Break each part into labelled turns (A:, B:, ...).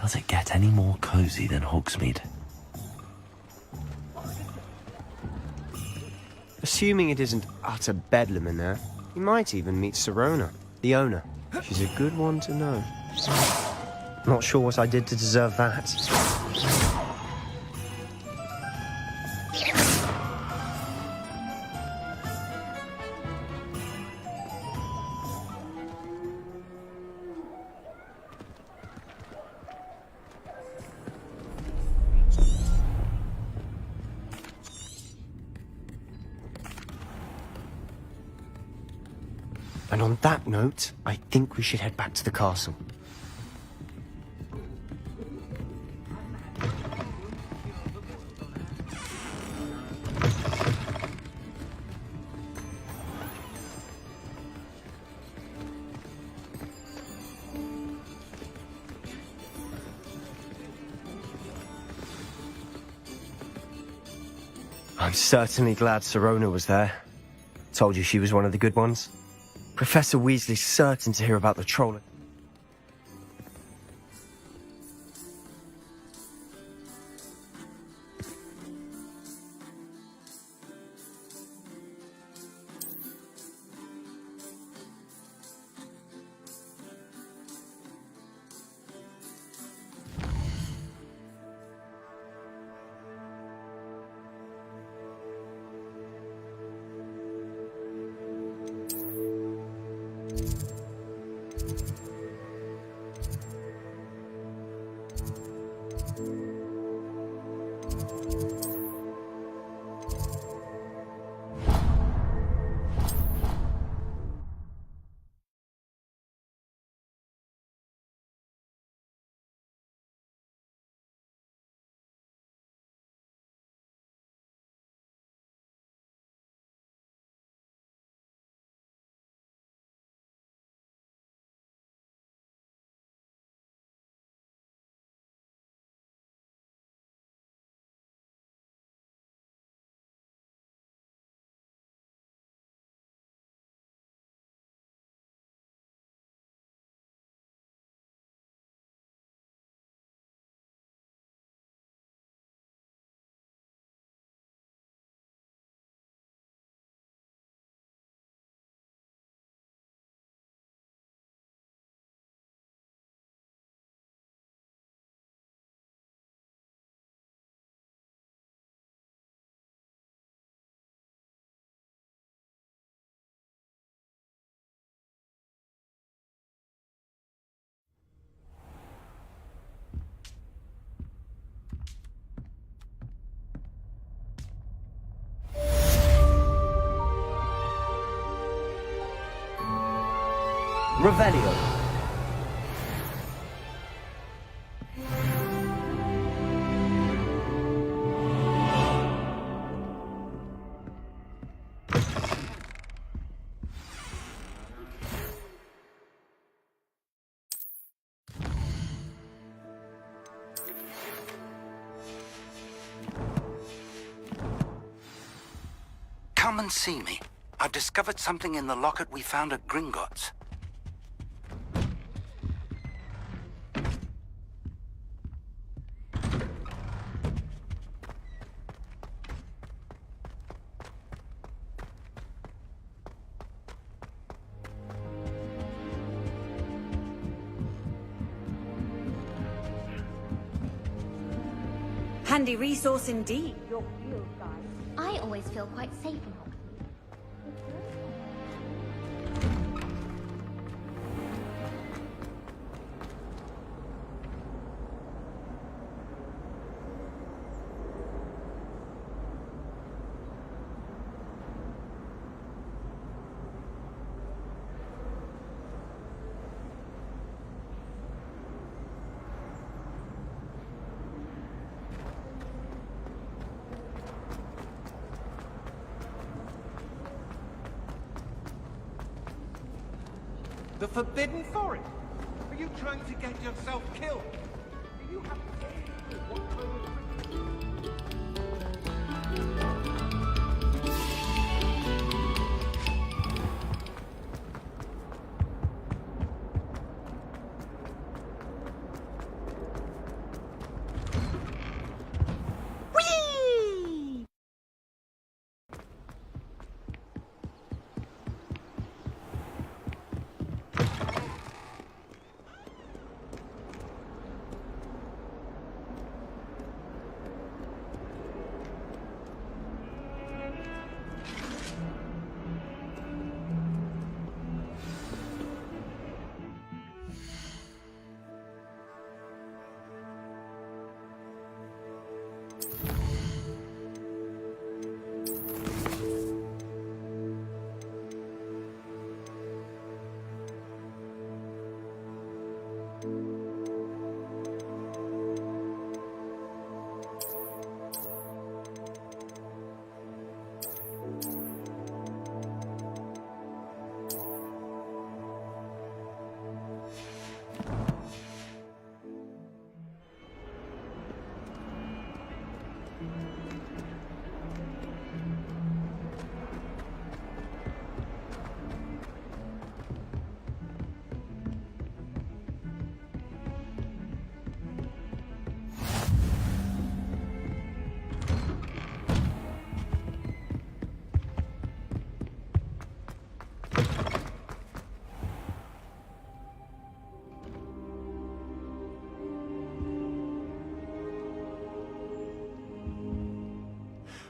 A: Does it get any more cozy than Hogsmeade?
B: Assuming it isn't utter bedlam in there, you might even meet Sirona, the owner. She's a good one to know. Not sure what I did to deserve that. And on that note, I think we should head back to the castle. I'm certainly glad Sirona was there. Told you she was one of the good ones. Professor Weasley's certain to hear about the trolling.
A: Revelio.
C: Come and see me. I've discovered something in the locket we found at Gringotts.
D: Handy resource indeed.
E: I always feel quite safe in Hogsmeade.
F: The Forbidden Forest? Are you trying to get yourself killed? Do you have any clue what kind of...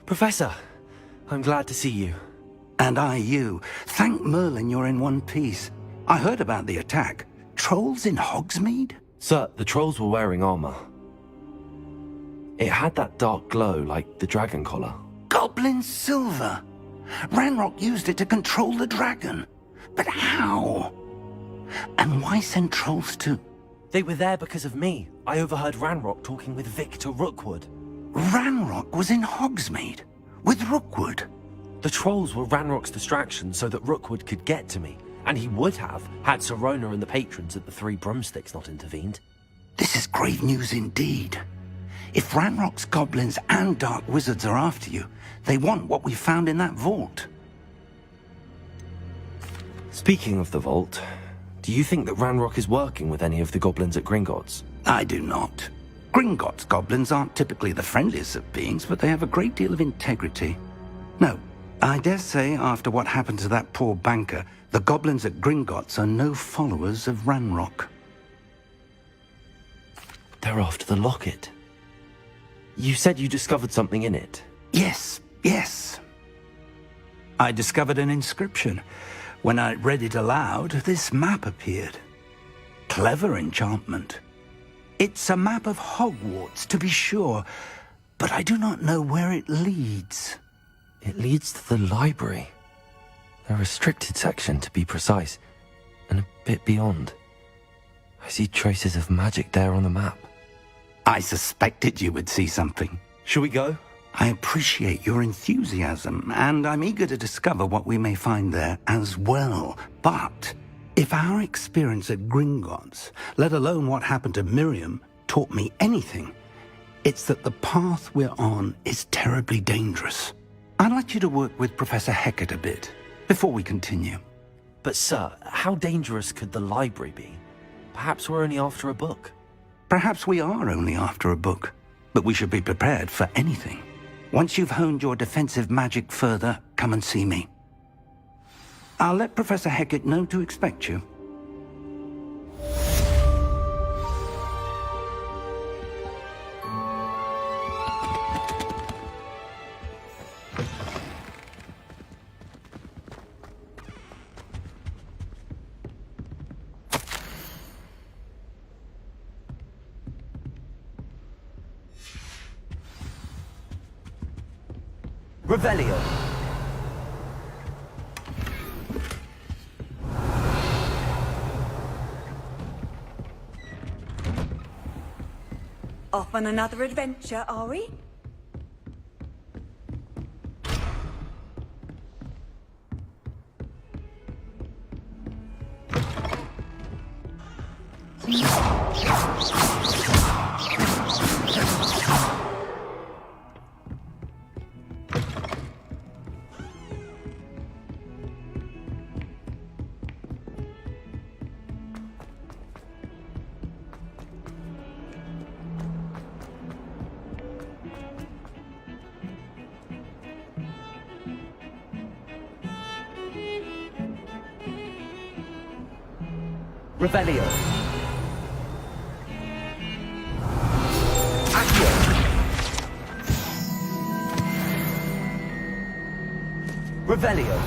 D: Professor, I'm glad to see you.
C: And I you. Thank Merlin you're in one piece. I heard about the attack. Trolls in Hogsmeade?
D: Sir, the trolls were wearing armor. It had that dark glow like the dragon collar.
C: Goblin silver. Ranrock used it to control the dragon. But how? And why send trolls to...
D: They were there because of me. I overheard Ranrock talking with Victor Rookwood.
C: Ranrock was in Hogsmeade? With Rookwood?
D: The trolls were Ranrock's distraction so that Rookwood could get to me. And he would have, had Sirona and the patrons at the Three Broomsticks not intervened.
C: This is grave news indeed. If Ranrock's goblins and dark wizards are after you, they want what we found in that vault.
D: Speaking of the vault, do you think that Ranrock is working with any of the goblins at Gringotts?
C: I do not. Gringotts goblins aren't typically the friendliest of beings, but they have a great deal of integrity. No, I dare say after what happened to that poor banker, the goblins at Gringotts are no followers of Ranrock.
D: They're after the locket. You said you discovered something in it.
C: Yes. I discovered an inscription. When I read it aloud, this map appeared. Clever enchantment. It's a map of Hogwarts, to be sure, but I do not know where it leads.
D: It leads to the library. The restricted section, to be precise, and a bit beyond. I see traces of magic there on the map.
C: I suspected you would see something.
D: Shall we go?
C: I appreciate your enthusiasm, and I'm eager to discover what we may find there as well. But if our experience at Gringotts, let alone what happened to Miriam, taught me anything, it's that the path we're on is terribly dangerous. I'd like you to work with Professor Hecat a bit before we continue.
D: But sir, how dangerous could the library be? Perhaps we're only after a book.
C: Perhaps we are only after a book, but we should be prepared for anything. Once you've honed your defensive magic further, come and see me. I'll let Professor Hecat know to expect you.
A: Revelio.
G: Off on another adventure, are we?
A: Revelio. Revelio.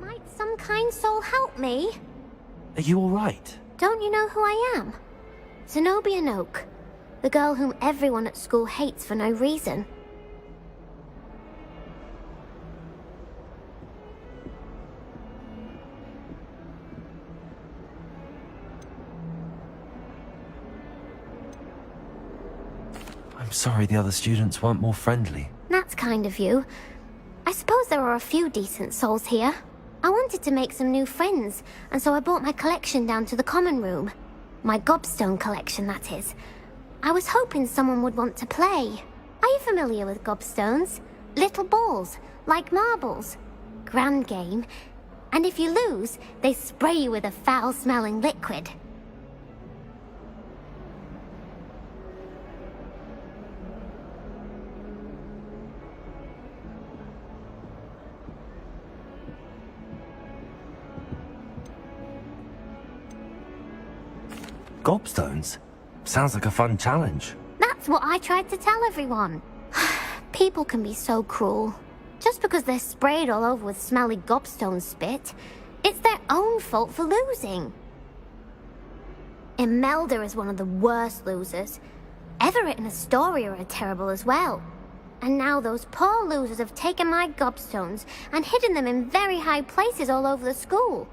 E: Might some kind soul help me?
D: Are you all right?
E: Don't you know who I am? Zenobia Noak, the girl whom everyone at school hates for no reason.
D: I'm sorry the other students weren't more friendly.
E: That's kind of you. I suppose there are a few decent souls here. I wanted to make some new friends, and so I brought my collection down to the common room. My gobstone collection, that is. I was hoping someone would want to play. Are you familiar with gobstones? Little balls, like marbles. Grand game. And if you lose, they spray you with a foul-smelling liquid.
D: gobstones? Sounds like a fun challenge.
E: That's what I tried to tell everyone. People can be so cruel. Just because they're sprayed all over with smelly gobstone spit, it's their own fault for losing. Imelda is one of the worst losers. Everett and Astoria are terrible as well. And now those poor losers have taken my gobstones and hidden them in very high places all over the school.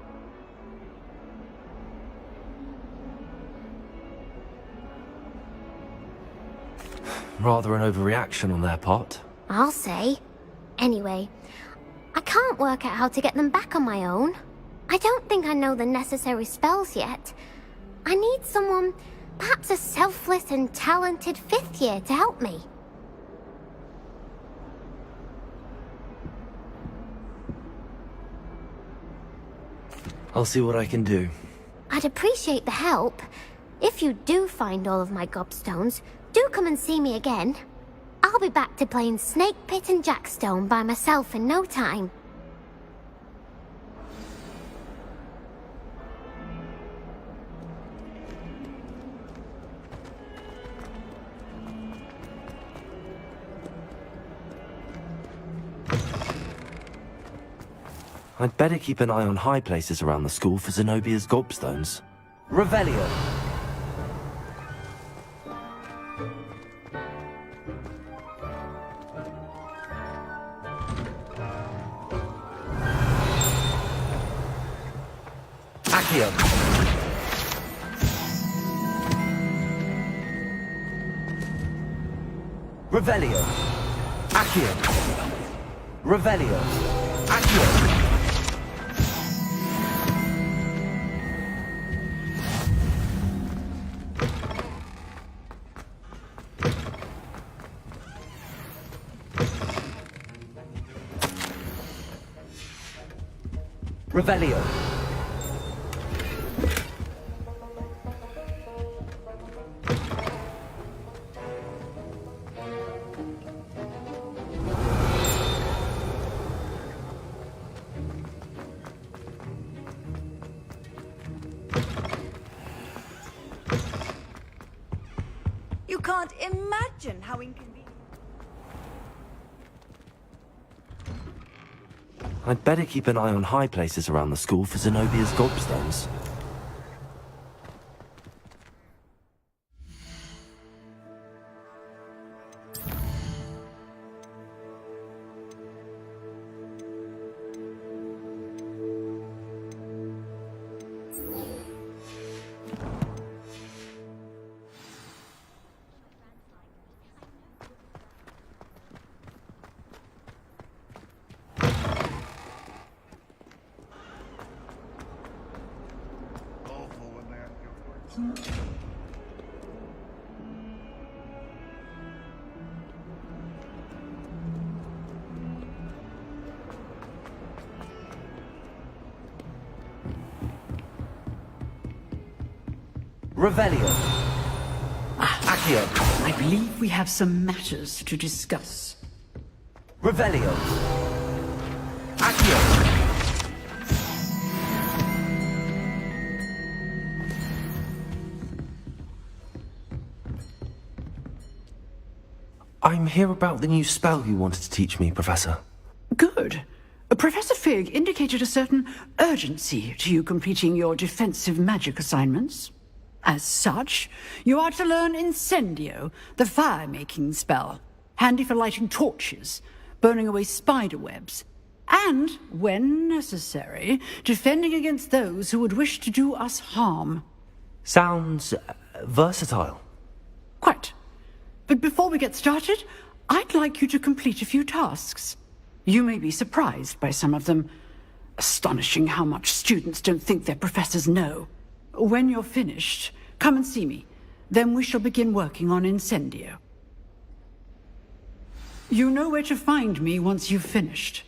D: Rather an overreaction on their part.
E: I'll say. Anyway, I can't work out how to get them back on my own. I don't think I know the necessary spells yet. I need someone, perhaps a selfless and talented 5th year to help me.
D: I'll see what I can do.
E: I'd appreciate the help. If you do find all of my gobstones, do come and see me again. I'll be back to playing Snake Pit and Jackstone by myself in no time.
D: I'd better keep an eye on high places around the school for Zenobia's gobstones.
A: Revelio. Accio. Revelio. Accio. Revelio. Accio. Revelio.
G: You can't imagine how inconvenient.
D: I'd better keep an eye on high places around the school for Zenobia's gobstones. Revelio. Accio.
H: I believe we have some matters to discuss.
A: Revelio. Accio.
D: I'm here about the new spell you wanted to teach me, Professor.
H: Good. Professor Fig indicated a certain urgency to you completing your defensive magic assignments. As such, you are to learn Incendio, the fire-making spell, handy for lighting torches, burning away spider webs, and, when necessary, defending against those who would wish to do us harm.
D: Sounds versatile.
H: Quite. But before we get started, I'd like you to complete a few tasks. You may be surprised by some of them. Astonishing how much students don't think their professors know. When you're finished, come and see me. Then we shall begin working on Incendio. You know where to find me once you've finished.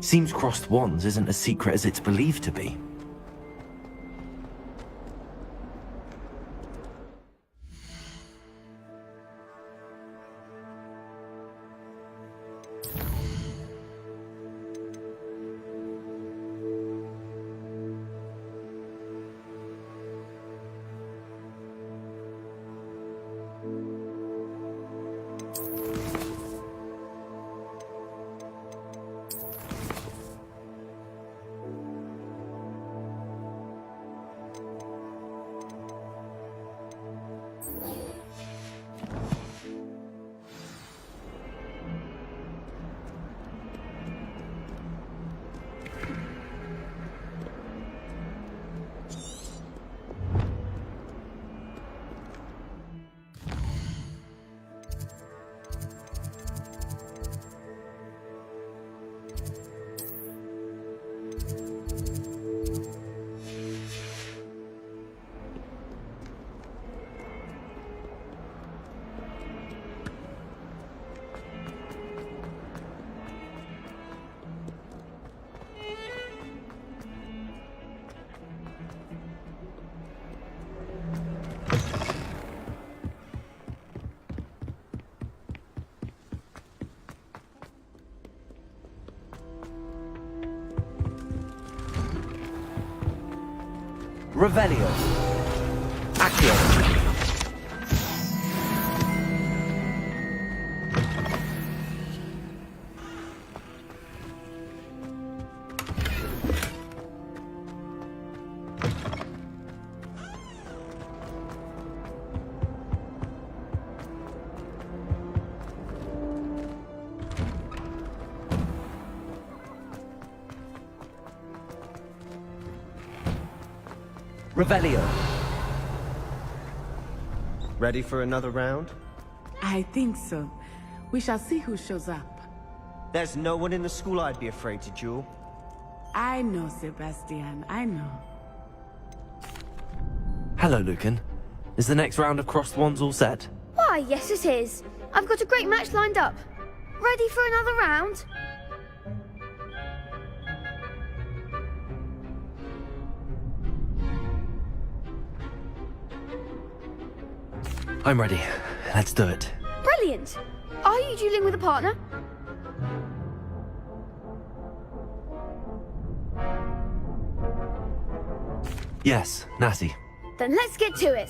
D: Seems crossed wands isn't as secret as it's believed to be.
A: Revelio. Accio. Revelio.
B: Ready for another round?
I: I think so. We shall see who shows up.
B: There's no one in the school I'd be afraid to duel.
I: I know, Sebastian, I know.
D: Hello, Lucan. Is the next round of crossed wands all set?
J: Why, yes it is. I've got a great match lined up. Ready for another round?
D: I'm ready. Let's do it.
J: Brilliant! Are you dueling with a partner?
D: Yes, Natty.
J: Then let's get to it.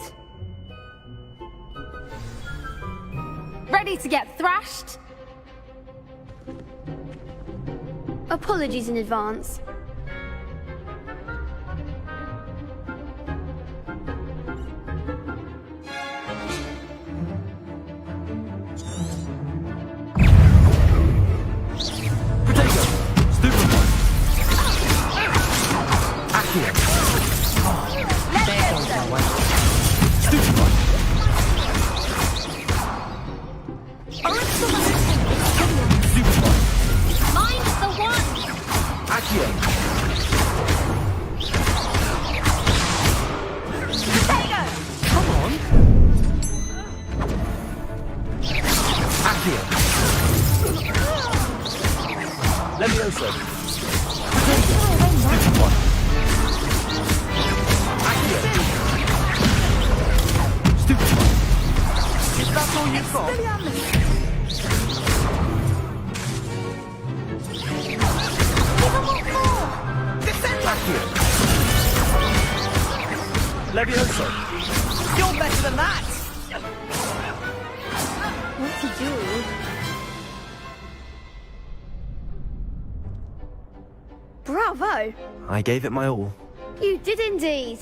J: Ready to get thrashed? Apologies in advance.
G: You're better than that!
J: What's he doing? Bravo!
D: I gave it my all.
J: You did indeed.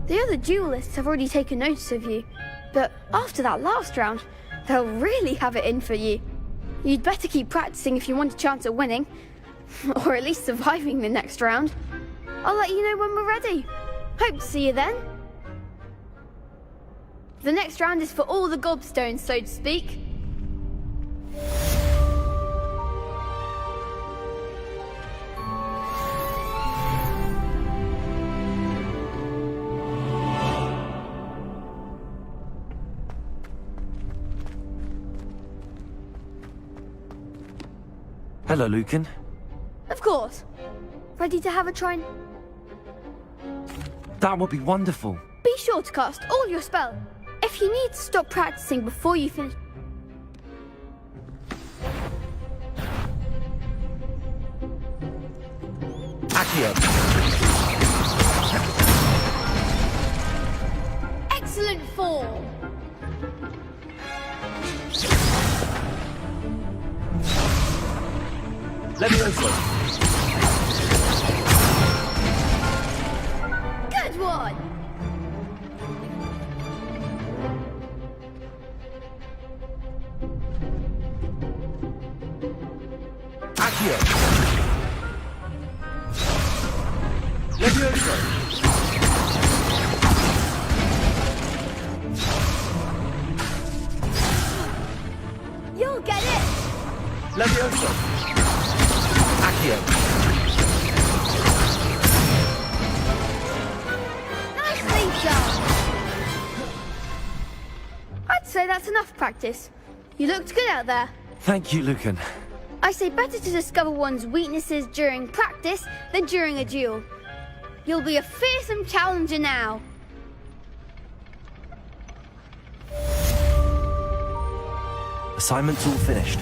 J: The other duelists have already taken notice of you, but after that last round, they'll really have it in for you. You'd better keep practicing if you want a chance at winning, or at least surviving the next round. I'll let you know when we're ready. Hope to see you then. The next round is for all the gobstones, so to speak.
D: Hello, Lucan.
J: Of Of course. Ready to have a try?
D: That would be wonderful.
J: Be sure to cast all your spells. If you need to stop practicing before you finish...
A: Accio.
J: Excellent form!
A: Levioso.
J: Good one!
A: Accio. Levioso.
J: You'll get it!
A: Levioso. Accio.
J: Nicely done! I'd say that's enough practice. You looked good out there.
D: Thank you, Lucan.
J: I say better to discover one's weaknesses during practice than during a duel. You'll be a fearsome challenger now.
D: Assignment's all finished.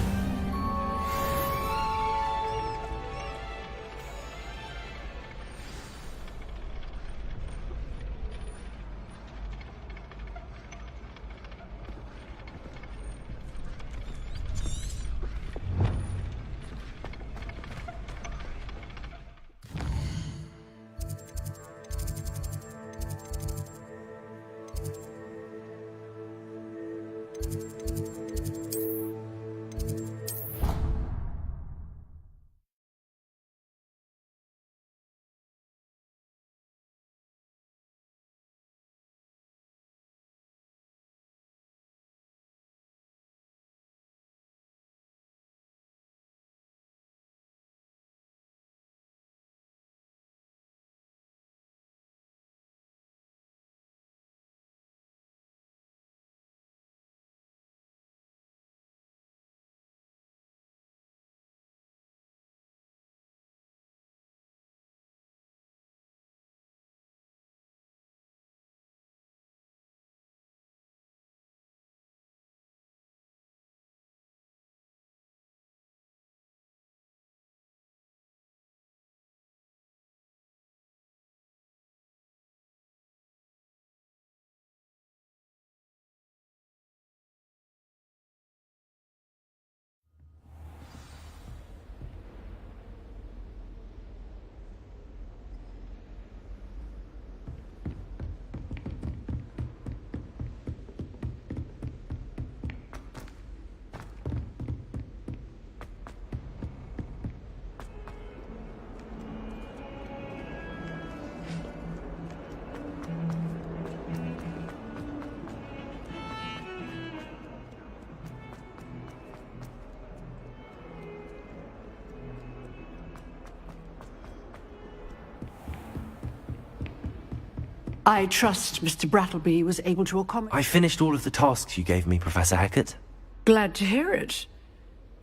H: I trust Mr. Brattleby was able to accommodate...
D: I finished all of the tasks you gave me, Professor Hackett.
H: Glad to hear it.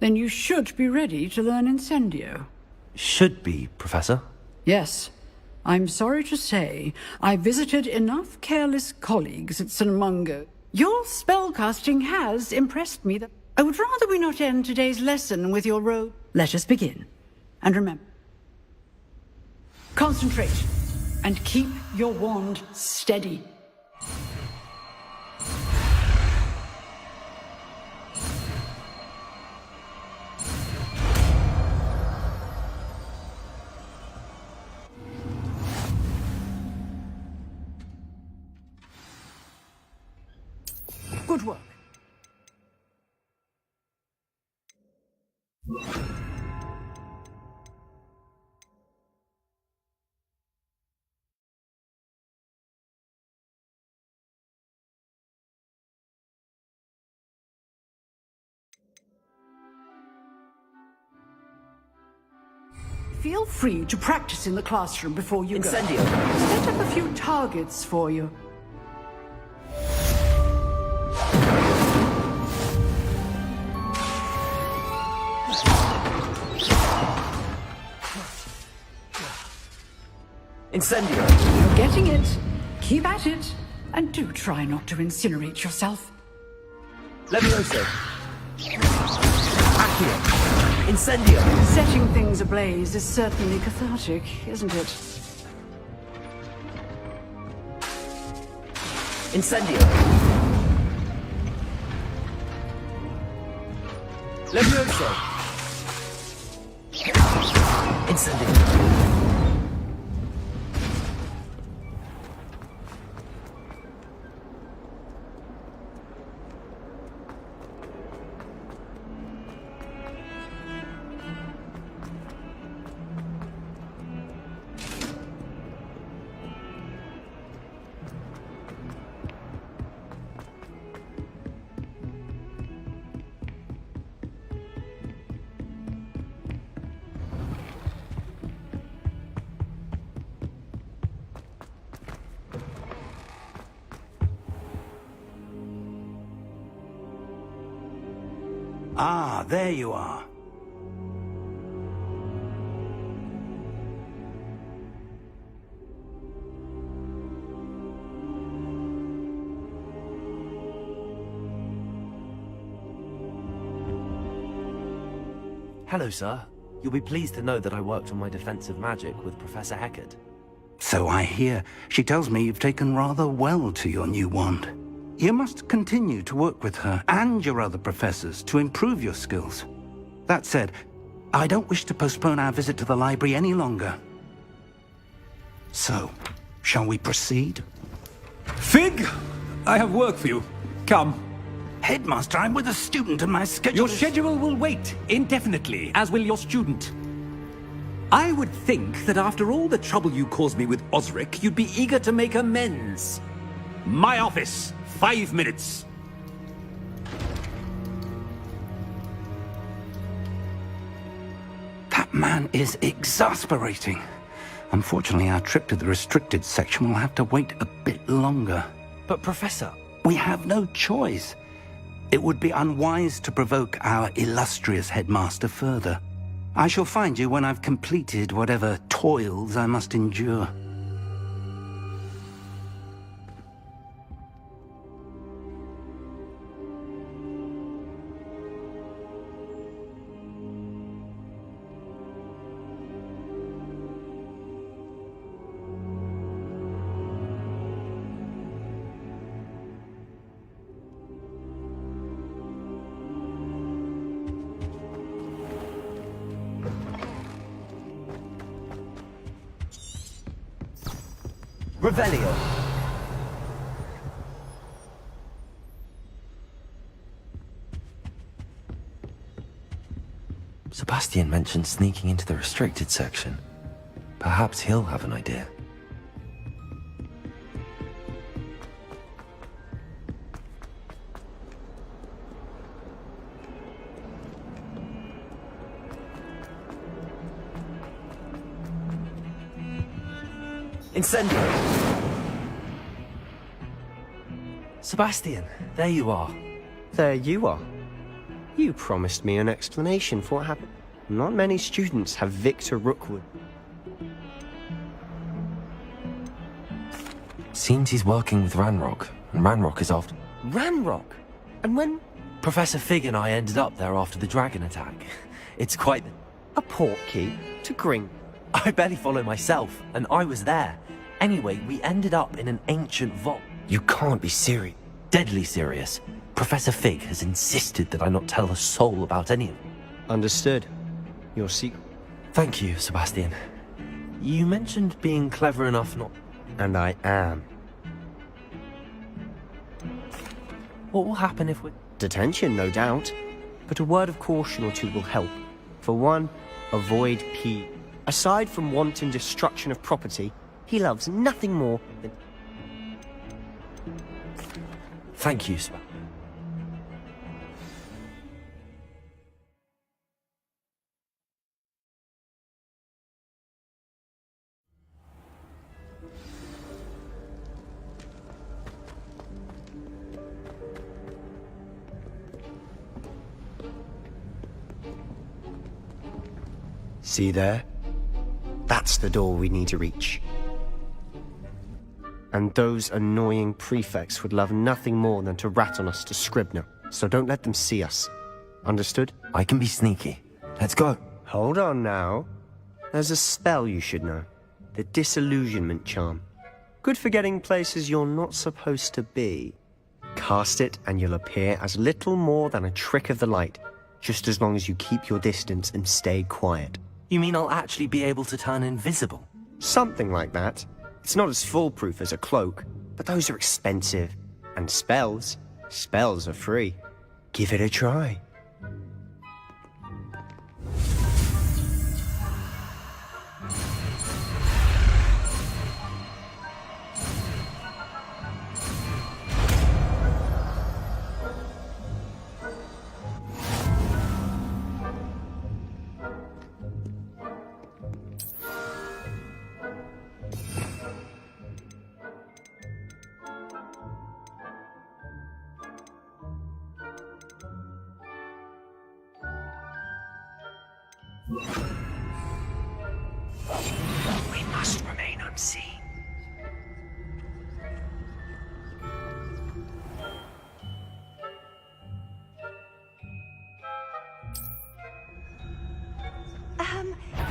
H: Then you should be ready to learn Incendio.
D: Should be, Professor.
H: Yes. I'm sorry to say, I visited enough careless colleagues at St. Mungo. Your spellcasting has impressed me that... I would rather we not end today's lesson with your robe. Let us begin. And remember... Concentrate. And keep your wand steady. Good work. Feel free to practice in the classroom before you
A: Incendio.
H: go. Set up a few targets for you.
A: Incendio.
H: You're getting it. Keep at it. And do try not to incinerate yourself.
A: Levioso. Accio. Incendio.
H: Setting things ablaze is certainly cathartic, isn't it?
A: Incendio. Levioso. Incendio.
C: Ah, there you are.
D: Hello, sir. You'll be pleased to know that I worked on my defensive magic with Professor Heckard.
C: So I hear. She tells me you've taken rather well to your new wand. You must continue to work with her and your other professors to improve your skills. That said, I don't wish to postpone our visit to the library any longer. So, shall we proceed?
K: Fig, I have work for you. Come.
C: Headmaster, I'm with a student and my schedule
K: Your schedule will wait indefinitely, as will your student. I would think that after all the trouble you caused me with Osric, you'd be eager to make amends. My office, 5 minutes.
C: That man is exasperating. Unfortunately, our trip to the restricted section will have to wait a bit longer.
D: But Professor...
C: We have no choice. It would be unwise to provoke our illustrious headmaster further. I shall find you when I've completed whatever toils I must endure.
A: Revelio.
D: Sebastian mentioned sneaking into the restricted section. Perhaps he'll have an idea.
A: Incendio.
D: Sebastian, there you are.
B: There you are. You promised me an explanation for what happened. Not many students have Victor Rookwood.
D: Seems he's working with Ranrock, and Ranrock is after...
B: Ranrock? And when...
D: Professor Fig and I ended up there after the dragon attack. It's quite...
B: A portkey to Gring.
D: I barely follow myself, and I was there. Anyway, we ended up in an ancient vault. You can't be serious. Deadly serious. Professor Fig has insisted that I not tell a soul about any of it.
B: Understood. Your secret.
D: Thank you, Sebastian. You mentioned being clever enough not...
B: And I am.
D: What will happen if we...
B: Detention, no doubt. But a word of caution or two will help. For one, avoid P. Aside from wanton destruction of property, he loves nothing more than...
D: Thank you, Sebastian.
B: See there? That's the door we need to reach. And those annoying prefects would love nothing more than to rat on us to Scribner. So don't let them see us. Understood?
D: I can be sneaky. Let's go.
B: Hold on now. There's a spell you should know. The Disillusionment Charm. Good for getting places you're not supposed to be. Cast it and you'll appear as little more than a trick of the light, just as long as you keep your distance and stay quiet.
D: You mean I'll actually be able to turn invisible?
B: Something like that. It's not as foolproof as a cloak, but those are expensive. And spells are free. Give it a try. We must remain unseen.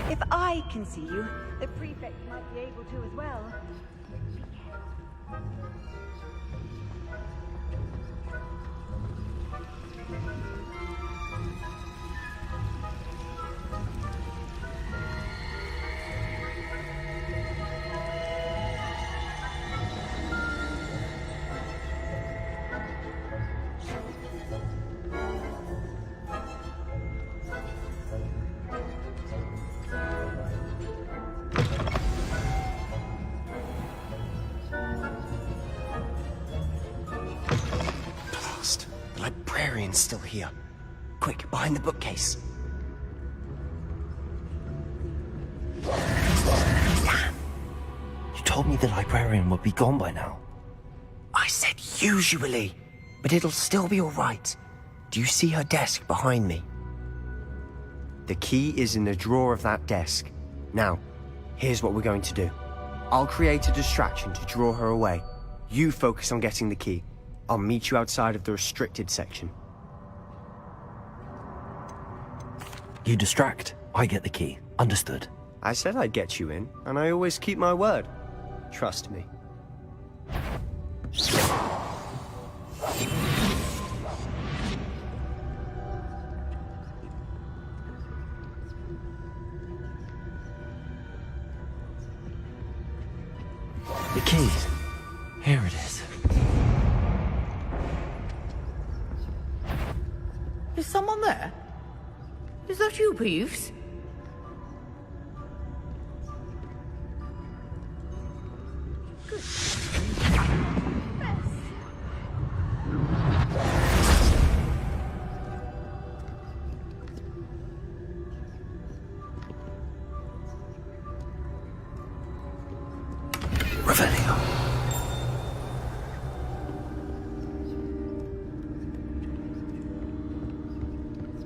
G: If I can see you, the prefect might be able to as well.
B: Librarian's still here. Quick, behind the bookcase.
D: Damn! You told me the librarian would be gone by now.
B: I said usually, but it'll still be all right. Do you see her desk behind me? The key is in the drawer of that desk. Now, here's what we're going to do. I'll create a distraction to draw her away. You focus on getting the key. I'll meet you outside of the restricted section.
D: You distract, I get the key. Understood.
B: I said I'd get you in, and I always keep my word. Trust me.
D: The key. Here it is.
I: Is someone there? Is that you, Peeves?
B: Revelio.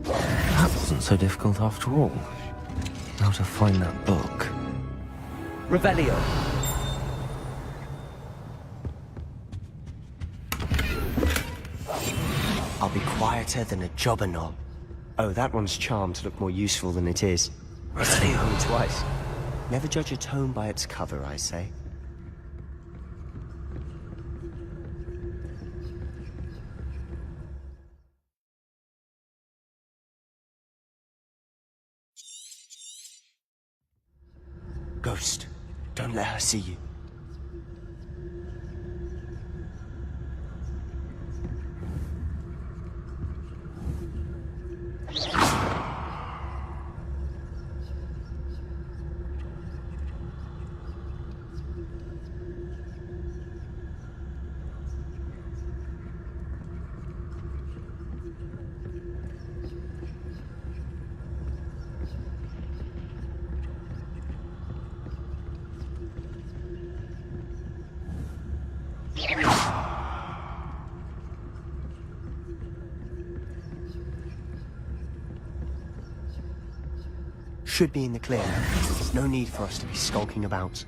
D: That wasn't so difficult after all. Now to find that book.
A: Revelio.
B: I'll be quieter than a jobberknoll. Oh, that one's charmed to look more useful than it is. It's told me twice. Never judge a tome by its cover, I say. Ghost, don't let her see you. Should be in the clear now. There's no need for us to be skulking about.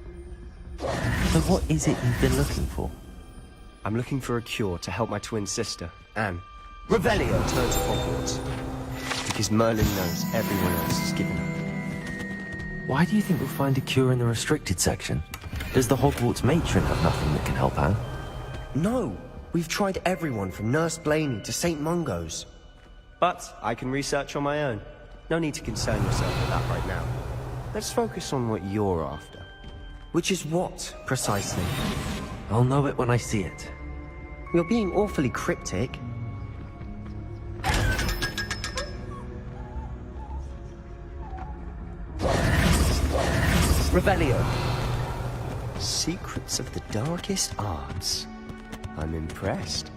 D: The So what is it you've been looking for?
B: I'm looking for a cure to help my twin sister, Anne,
A: Revelio.
B: return to Hogwarts. Because Merlin knows everyone else has given up.
D: Why do you think we'll find a cure in the restricted section? Does the Hogwarts matron have nothing that can help Anne?
B: No! We've tried everyone from Nurse Blaney to St. Mungo's. But I can research on my own. No need to concern yourself with that right now. Let's focus on what you're after. Which is what, precisely?
D: I'll know it when I see it.
B: You're being awfully cryptic.
A: Revelio.
B: Secrets of the darkest arts. I'm impressed.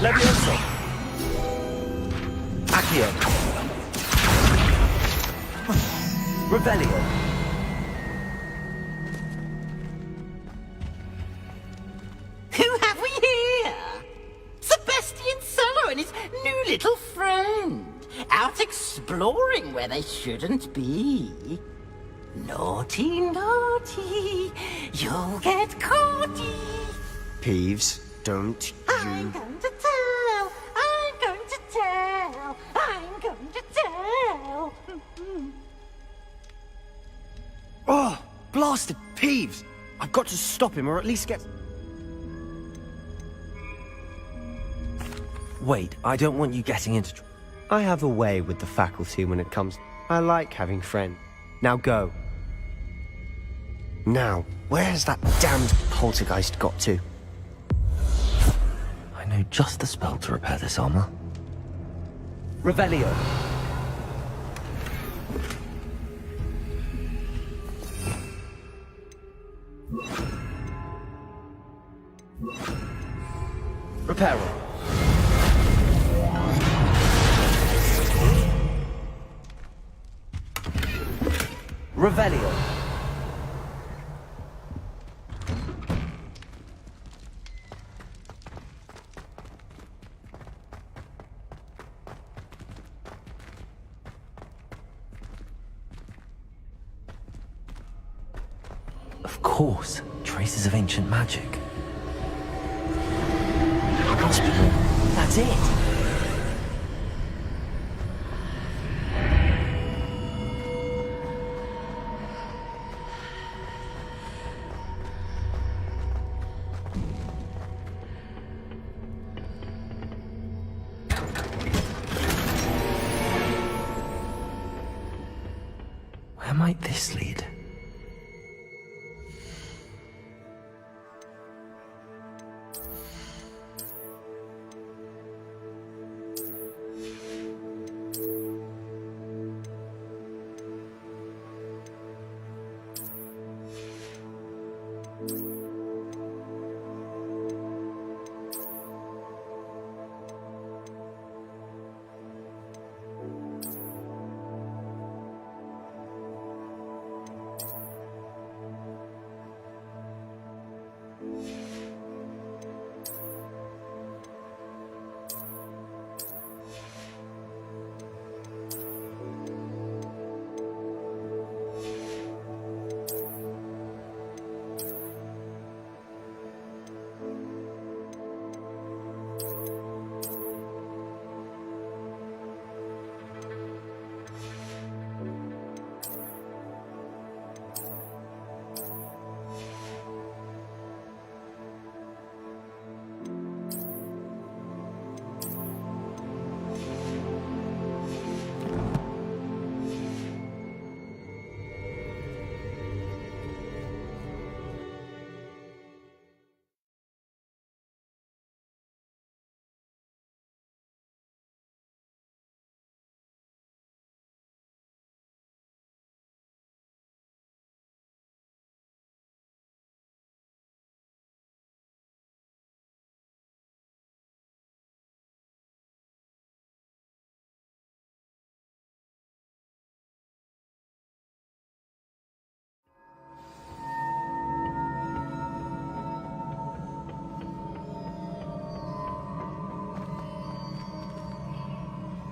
A: Levioso. Accio. Revelio.
L: Who have we here? Sebastian Solo and his new little friend. Out exploring where they shouldn't be. Naughty, naughty. You'll get caughty.
B: Peeves, don't
L: I'm
B: you...
L: going to tell. I'm going to tell. I'm going to tell.
B: Oh, blasted Peeves! I've got to stop him or at least get...
D: Wait, I don't want you getting into
B: I have a way with the faculty when it comes... I like having friends. Now go. Now, where's that damned poltergeist got to?
D: I know just the spell to repair this armor.
A: Revelio. Reparo. Revelio.
D: Of course, traces of ancient magic. Hospital. That's it. Where might this lead?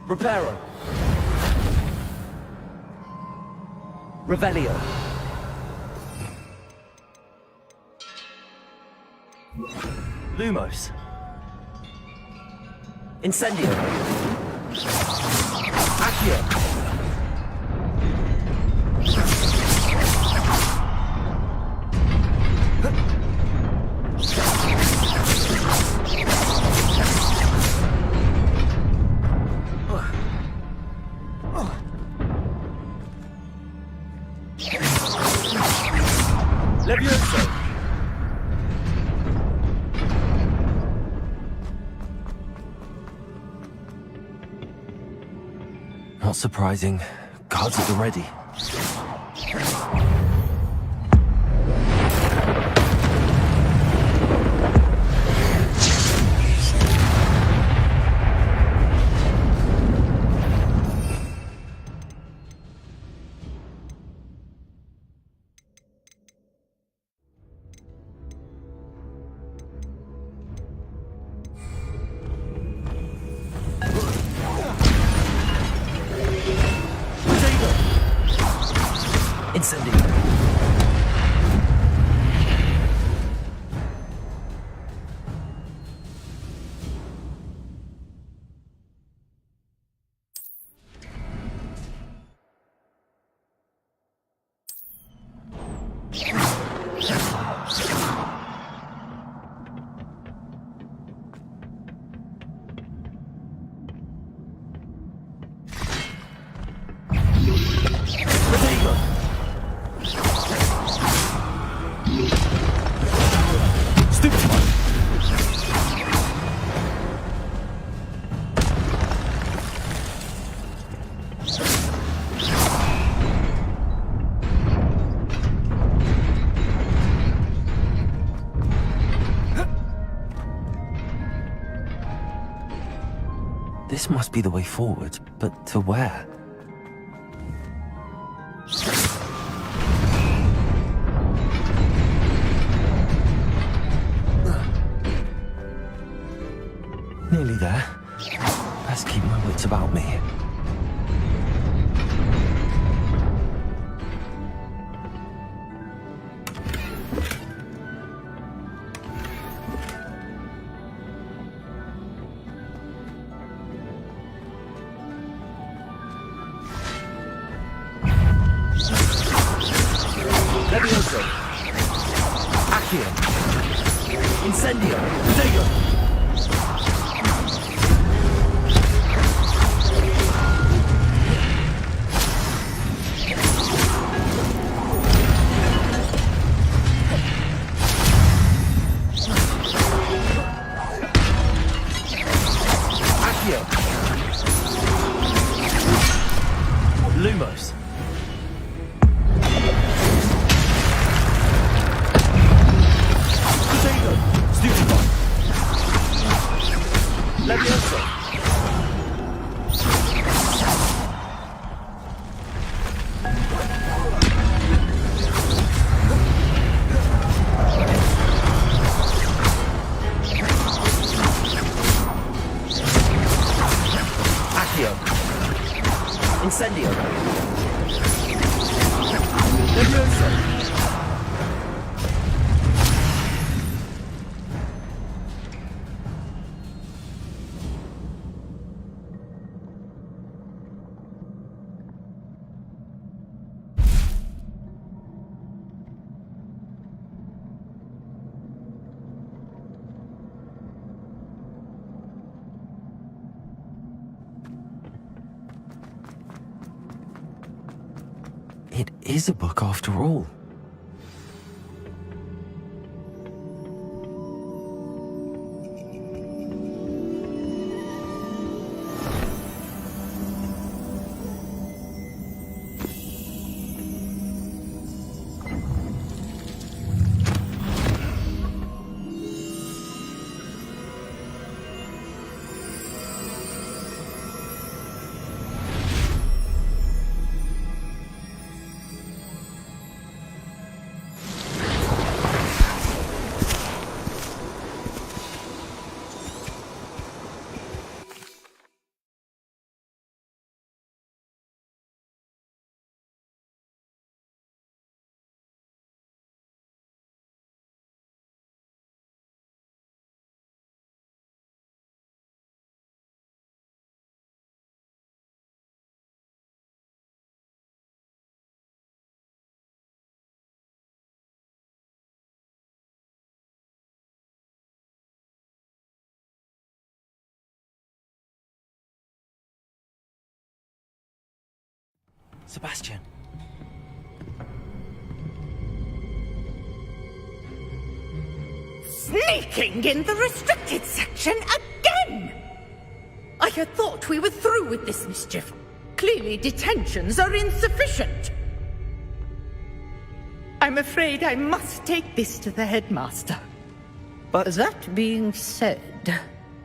A: Reparo. Revelio. Lumos. Incendio. Accio. Levioso.
D: Not surprising. Guards at the ready. Incendio. This must be the way forward, but to where? Nearly there. Best keep my wits about me.
A: Levioso. Accio. Incendio. Dego. Accio. Lumos. Stupefy. Levioso. Accio. Incendio. Levioso.
D: It is a book after all. Sebastian.
L: Sneaking in the restricted section again! I had thought we were through with this mischief. Clearly detentions are insufficient. I'm afraid I must take this to the headmaster.
M: But that being said,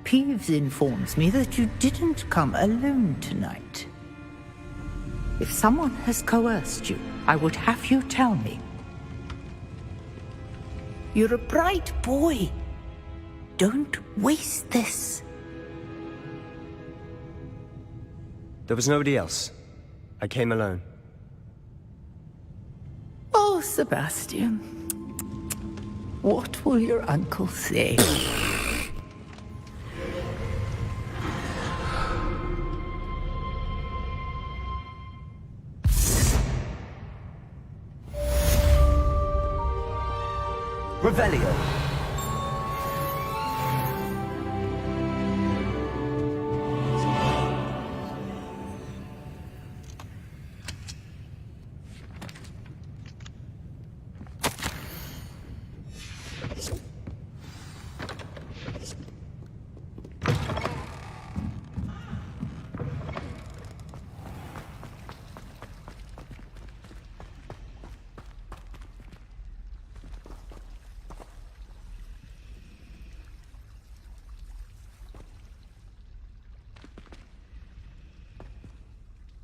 M: Peeves informs me that you didn't come alone tonight. If someone has coerced you, I would have you tell me. You're a bright boy. Don't waste this.
B: There was nobody else. I came alone.
M: Oh, Sebastian. What will your uncle say?
D: Revelio.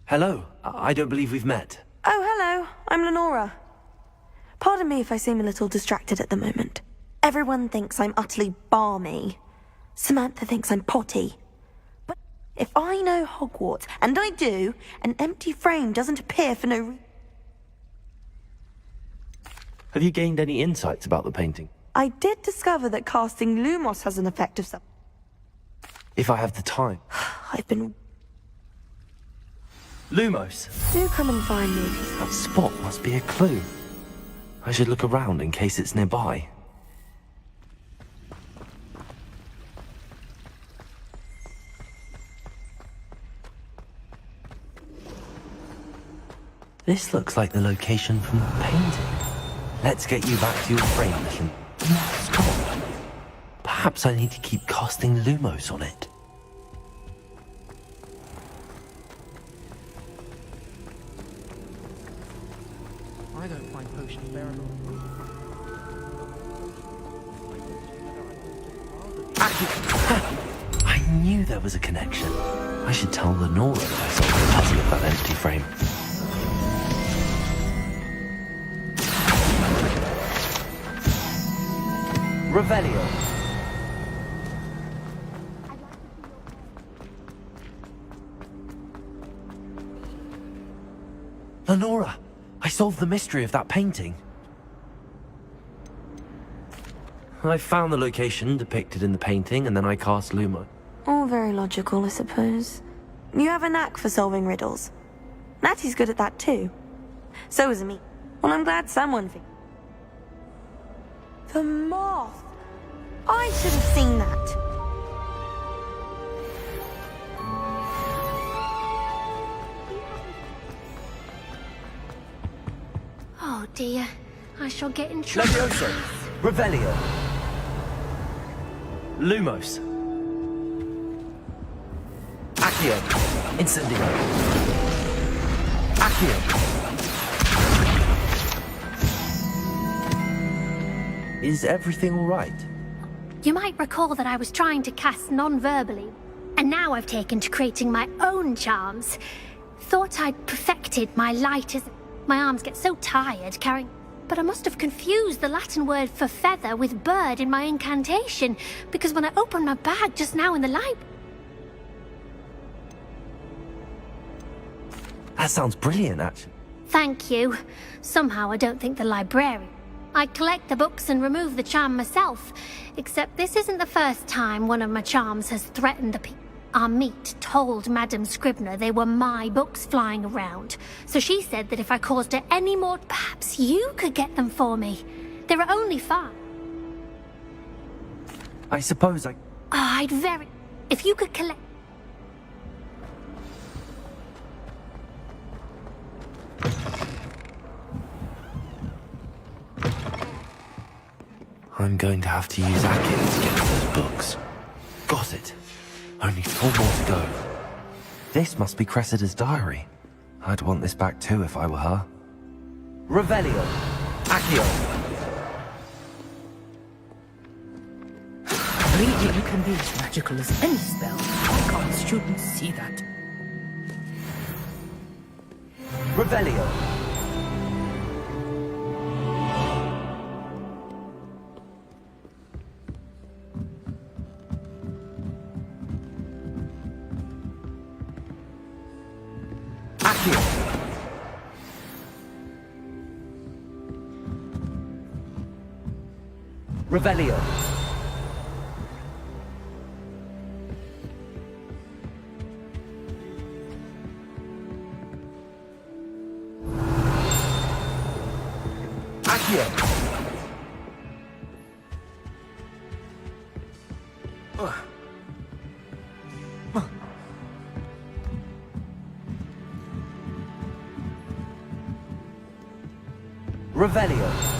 D: Hello. I don't believe we've met.
N: Oh, hello. I'm Lenora. Pardon me if I seem a little distracted at the moment. Everyone thinks I'm utterly balmy. Samantha thinks I'm potty. But if I know Hogwarts, and I do, an empty frame doesn't appear for no reason.
D: Have you gained any insights about the painting?
N: I did discover that casting Lumos has an effect of some...
D: If I have the time.
N: I've been...
D: Lumos.
N: Do come and find me.
D: That spot must be a clue. I should look around in case it's nearby. This looks like the location from the painting. Let's get you back to your frame mission. Stop. Perhaps I need to keep casting Lumos on it.
A: I don't find potions bearable.
D: I knew there was a connection. I should tell Lenora that I solved the puzzle of that empty frame. Revelio. Lenora, I solved the mystery of that painting. I found the location depicted in the painting, and then I cast Lumo.
N: All very logical, I suppose. You have a knack for solving riddles. Natty's good at that too. So is me. Well, I'm glad someone figured. The moth! I should have seen that.
E: Oh dear, I shall get in trouble.
D: Levioso. Revelio. Lumos. Accio. Incendio. Accio. Is everything all right?
E: You might recall that I was trying to cast non-verbally, and now I've taken to creating my own charms. Thought I'd perfected my light as... My arms get so tired carrying... But I must have confused the Latin word for feather with bird in my incantation, because when I opened my bag just now in the library...
D: That sounds brilliant, actually.
E: Thank you. Somehow I don't think the librarian... I collect the books and remove the charm myself, except this isn't the first time one of my charms has threatened the people. Our meet told Madame Scribner they were my books flying around, so she said that if I caused her any more, perhaps you could get them for me. There are only 5.
D: I suppose I...
E: I'd very... If you could collect...
D: I'm going to have to use Akin to get to those books. Got it. Only 4 more to go. This must be Cressida's diary. I'd want this back too if I were her. Revelio. Accio.
M: Reading can be as magical as any spell. Why can't students see that?
D: Revelio. Accio. Revelio. Accio. Revelio.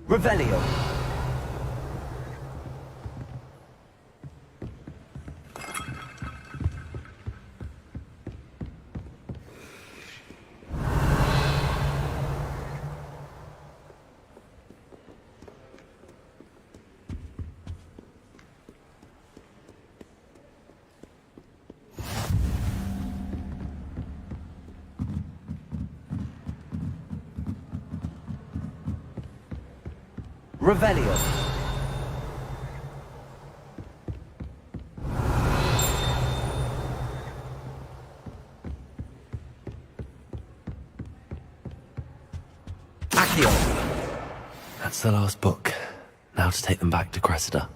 D: Revelio. Revelio. Accio. That's the last book. Now to take them back to Cressida.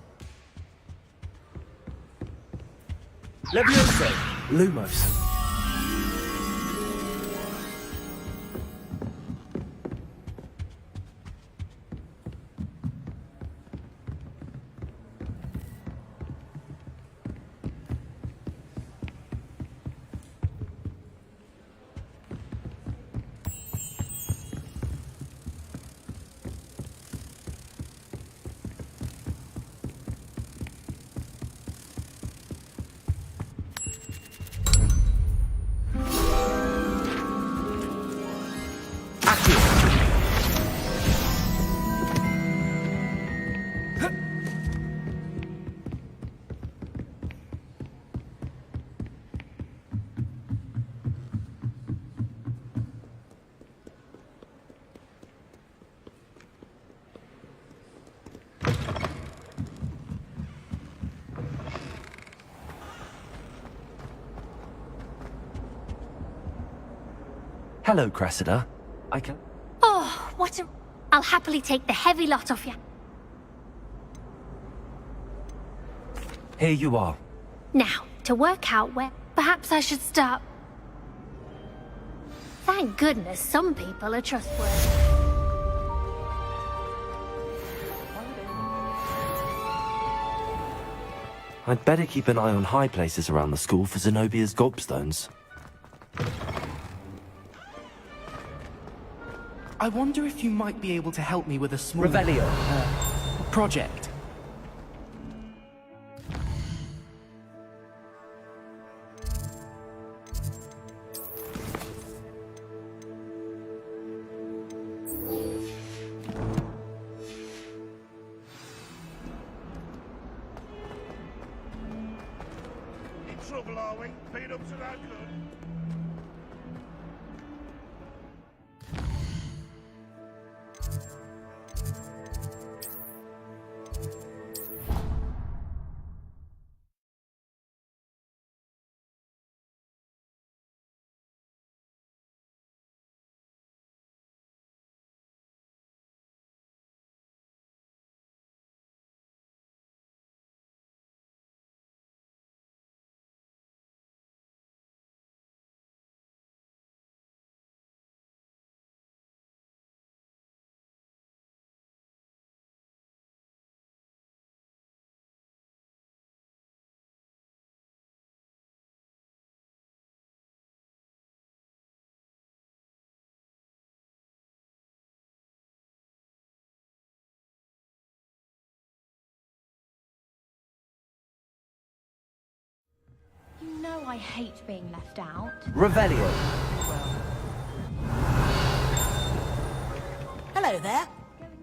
D: Levioso. Lumos. Hello, Cressida. I can...
E: Oh, what a... I'll happily take the heavy lot off you.
D: Here you are.
E: Now, to work out where... Perhaps I should start... Thank goodness some people are trustworthy.
D: I'd better keep an eye on high places around the school for Zenobia's gobstones.
A: I wonder if you might be able to help me with a small...
D: Revelio.
A: Project.
F: In trouble, are we? Been up to that good?
O: I hate being left out.
D: Revelio.
P: Hello there.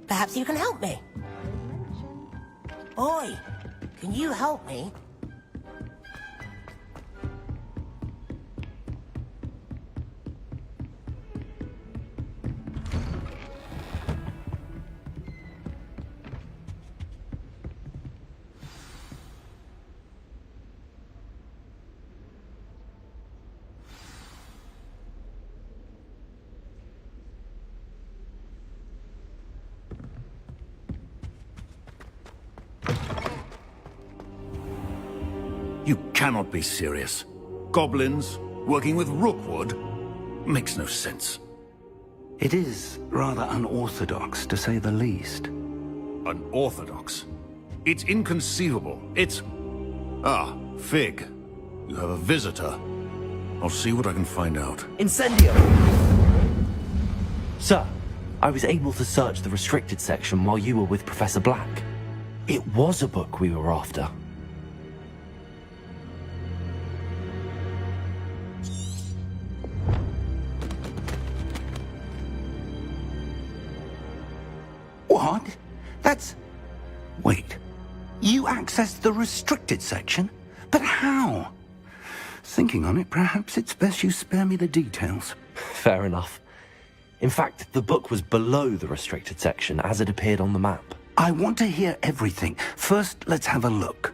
P: Perhaps you can help me. Oi, can you help me?
Q: You cannot be serious. Goblins working with Rookwood makes no sense.
C: It is rather unorthodox, to say the least.
Q: Unorthodox? It's inconceivable. It's... Ah, Fig. You have a visitor. I'll see what I can find out.
D: Incendio! Sir, I was able to search the restricted section while you were with Professor Black. It was a book we were after.
C: What? That's... Wait. You accessed the restricted section? But how? Thinking on it, perhaps it's best you spare me the details.
D: Fair enough. In fact, the book was below the restricted section as it appeared on the map.
C: I want to hear everything. First, let's have a look.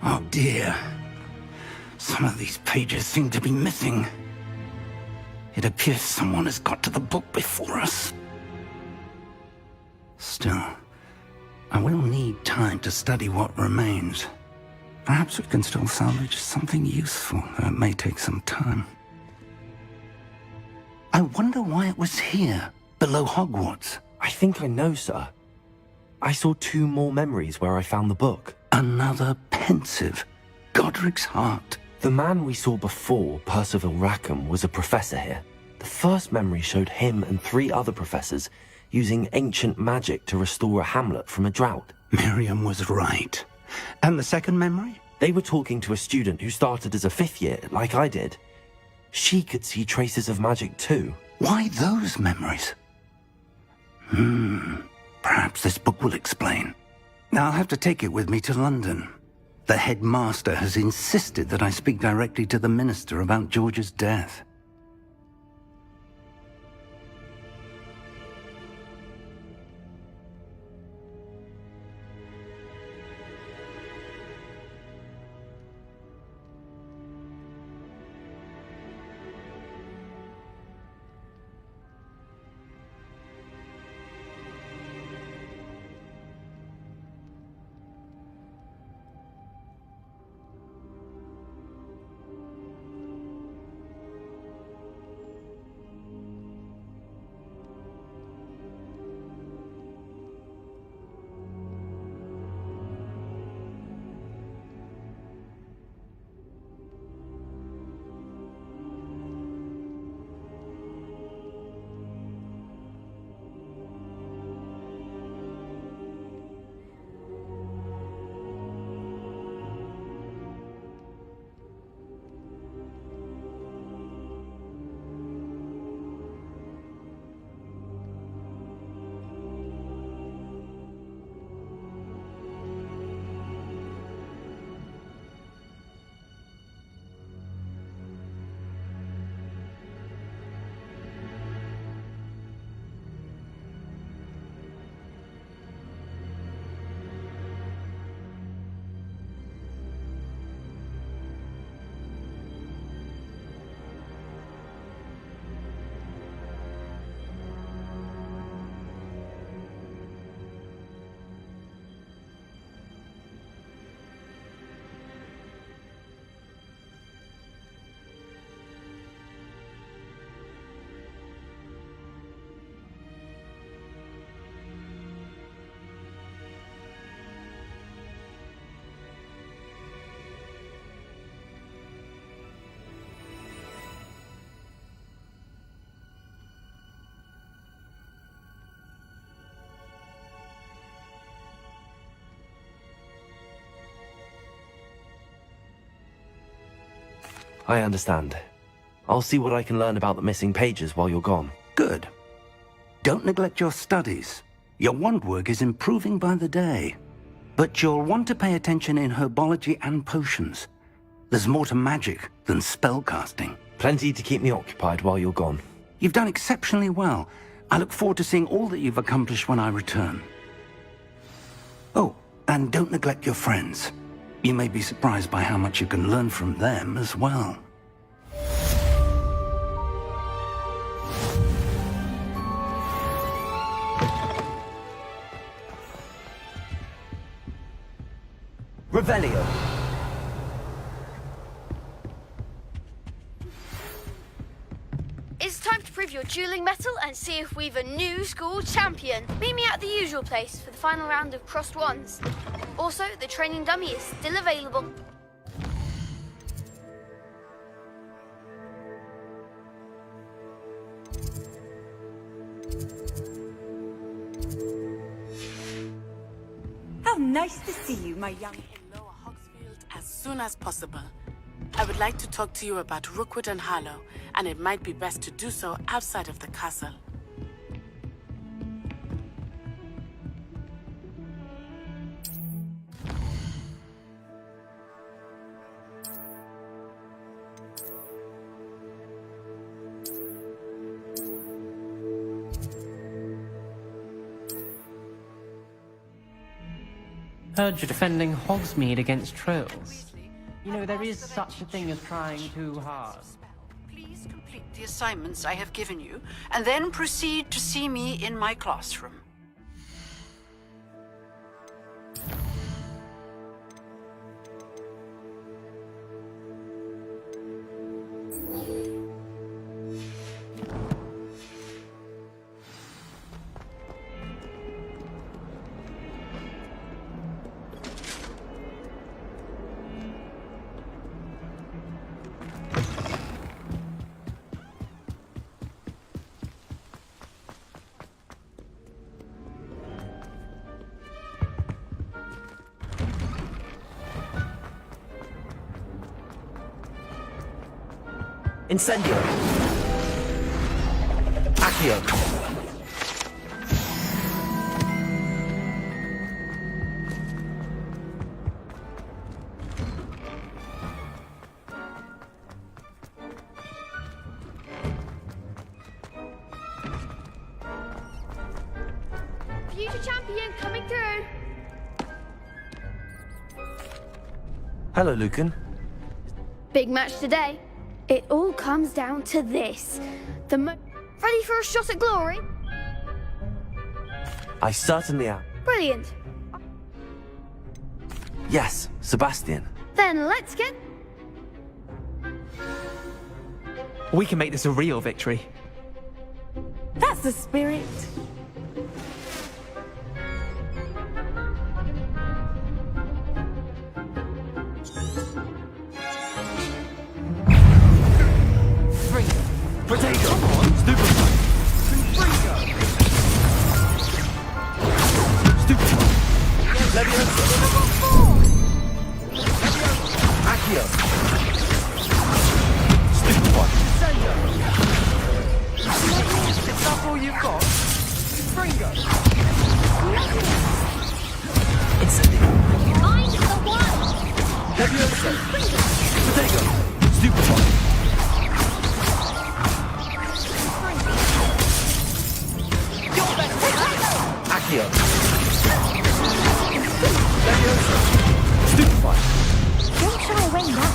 C: Oh dear. Some of these pages seem to be missing. It appears someone has got to the book before us. Still, I will need time to study what remains. Perhaps we can still salvage something useful, though it may take some time. I wonder why it was here, below Hogwarts.
D: I think I know, sir. I saw 2 more memories where I found the book.
C: Another pensive. Godric's heart.
D: The man we saw before, Percival Rackham, was a professor here. The first memory showed him and 3 other professors using ancient magic to restore a hamlet from a drought.
C: Miriam was right. And the second memory?
D: They were talking to a student who started as a 5th year, like I did. She could see traces of magic too.
C: Why those memories? Perhaps this book will explain. Now I'll have to take it with me to London. The headmaster has insisted that I speak directly to the minister about George's death.
D: I understand. I'll see what I can learn about the missing pages while you're gone.
C: Good. Don't neglect your studies. Your wand work is improving by the day. But you'll want to pay attention in herbology and potions. There's more to magic than spellcasting.
D: Plenty to keep me occupied while you're gone.
C: You've done exceptionally well. I look forward to seeing all that you've accomplished when I return. Oh, and don't neglect your friends. You may be surprised by how much you can learn from them as well.
D: Revelio.
J: It's time to prove your dueling mettle and see if we've a new school champion. Meet me at the usual place for the final round of crossed wands. Also, the training dummy is still available.
G: How nice to see you, my young...
O: As soon as possible. I would like to talk to you about Rookwood and Harlow, and it might be best to do so outside of the castle.
A: Heard you're defending Hogsmeade against trolls. You know, there is such a thing as trying too hard.
H: Please complete the assignments I have given you, and then proceed to see me in my classroom.
D: Incendio. Accio.
J: Future champion coming through.
D: Hello, Lucan.
J: Big match today. It all comes down to this. Ready for a shot at glory?
D: I certainly am.
J: Brilliant.
D: Yes, Sebastian.
J: Then let's get...
A: We can make this a real victory.
L: That's the spirit.
D: Potato! Stupefy! Stupefy! Leviosa! Accio! Stupefy! Is that all you've got? Fringo! Incendio!
E: I'm the one!
D: Leviosa! Potato! Stupefy! Accio! Leviosa! Stupefy!
E: Don't shy away now.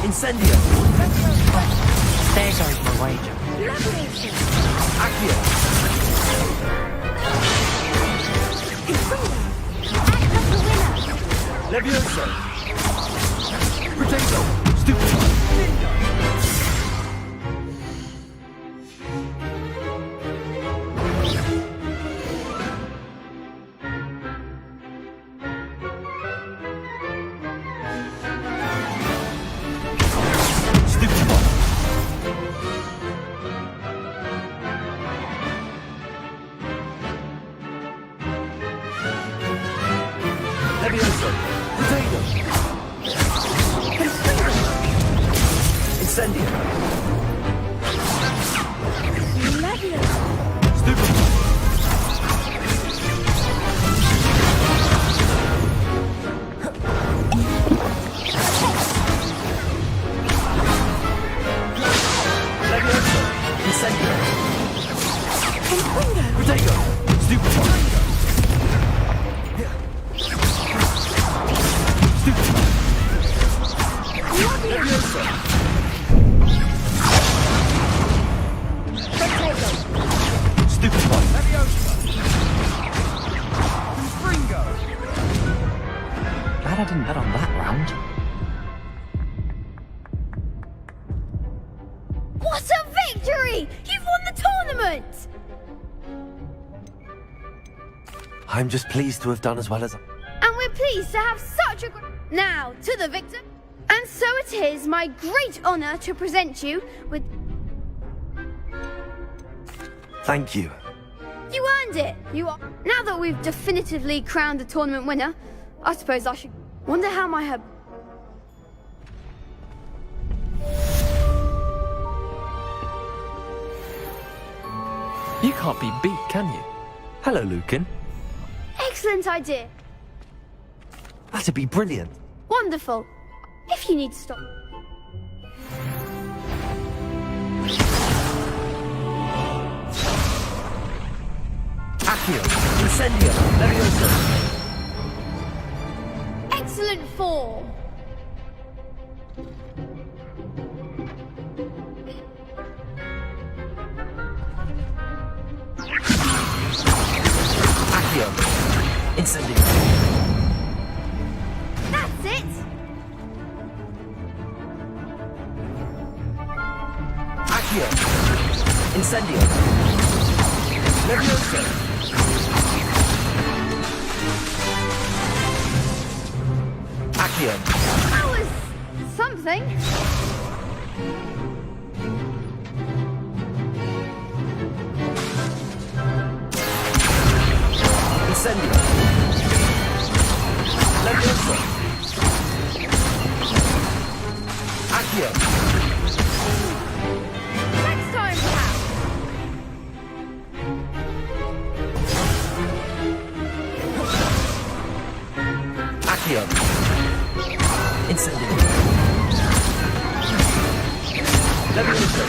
D: Incendio!
A: There goes my wager.
D: Accio! Leviosa! Potato! Stupefy! Leviosa! Potato! Incendio. Glad I didn't bet on that round.
J: What a victory! You've won the tournament!
D: I'm just pleased to have done as well as...
J: And we're pleased to have such a Now, to the victor. And so it is my great honor to present you with...
D: Thank you.
J: You earned it! You are... Now that we've definitively crowned the tournament winner, I suppose I should... Wonder how my herb...
D: You can't be beat, can you? Hello, Lucan.
J: Excellent idea.
D: That'd be brilliant.
J: Wonderful. If you need to stop...
D: Accio, Incendio, Levioso.
J: Excellent form.
D: Accio, Incendio.
J: That's it.
D: Accio, Incendio. Levioso. Accio.
J: That was something.
D: Incendio. Levioso. Accio.
J: Next time, perhaps.
D: Accio. Incendio. Levioso.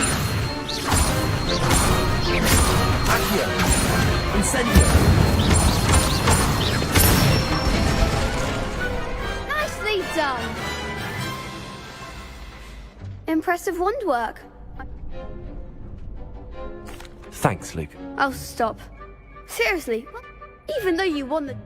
D: Accio. Incendio.
J: Nicely done. Impressive wand work.
D: Thanks, Luke.
J: Oh, stop. Seriously, even though you won the...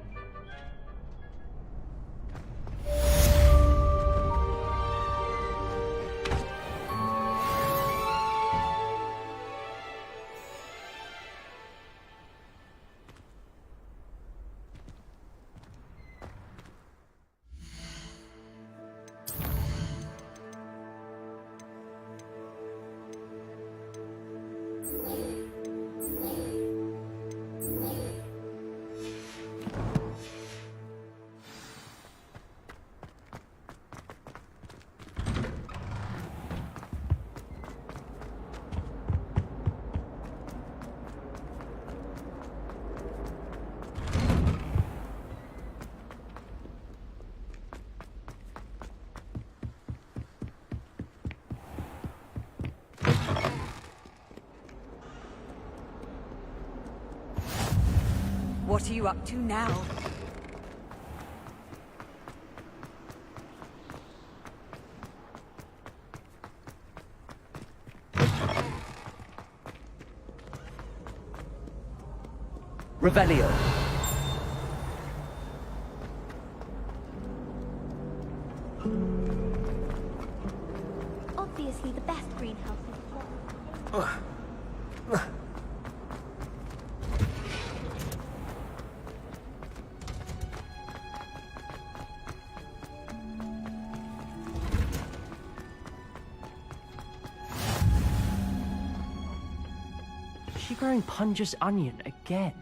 G: What are you up to now?
D: Revelio.
E: Obviously the best greenhouse is...
A: Is she growing Punja's onion again?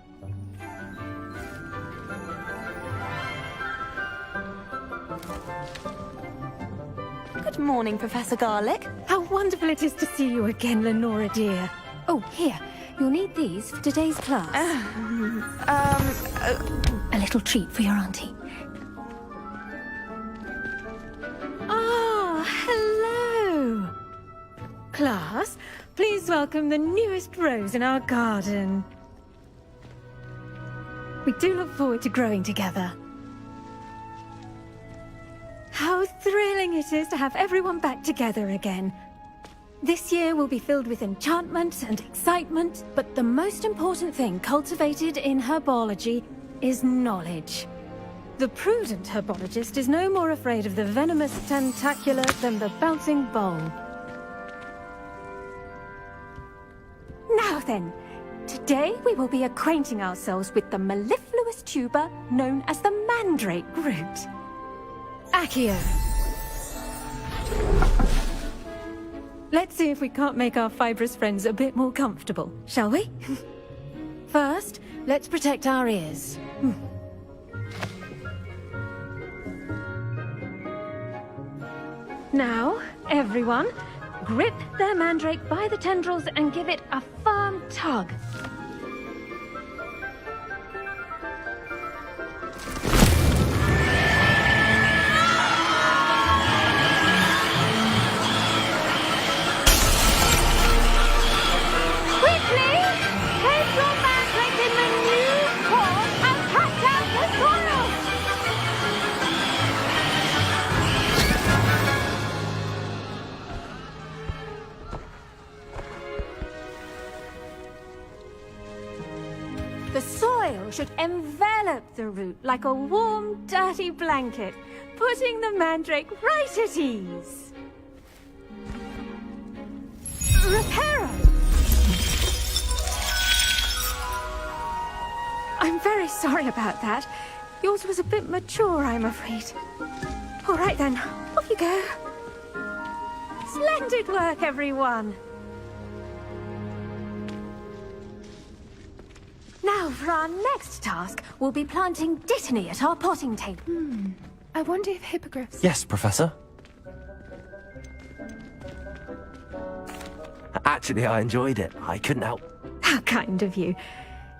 N: Good morning, Professor Garlic.
R: How wonderful it is to see you again, Lenora dear. Oh, here. You'll need these for today's class. A little treat for your auntie. Ah, hello. Class, please welcome the newest rose in our garden. We do look forward to growing together. How thrilling it is to have everyone back together again. This year will be filled with enchantment and excitement, but the most important thing cultivated in herbology is knowledge. The prudent herbologist is no more afraid of the venomous tentacular than the bouncing bulb. Now then, today we will be acquainting ourselves with the mellifluous tuber known as the mandrake root. Accio. Let's see if we can't make our fibrous friends a bit more comfortable, shall we? First, let's protect our ears. Now, everyone, grip their mandrake by the tendrils and give it a firm tug. The soil should envelop the root like a warm, dirty blanket, putting the mandrake right at ease. Reparo! I'm very sorry about that. Yours was a bit mature, I'm afraid. All right then, off you go. Splendid work, everyone. Now, for our next task, we'll be planting Botany at our potting table.
S: I wonder if hippogriffs...
D: Yes, Professor. Actually, I enjoyed it. I couldn't help.
R: How kind of you.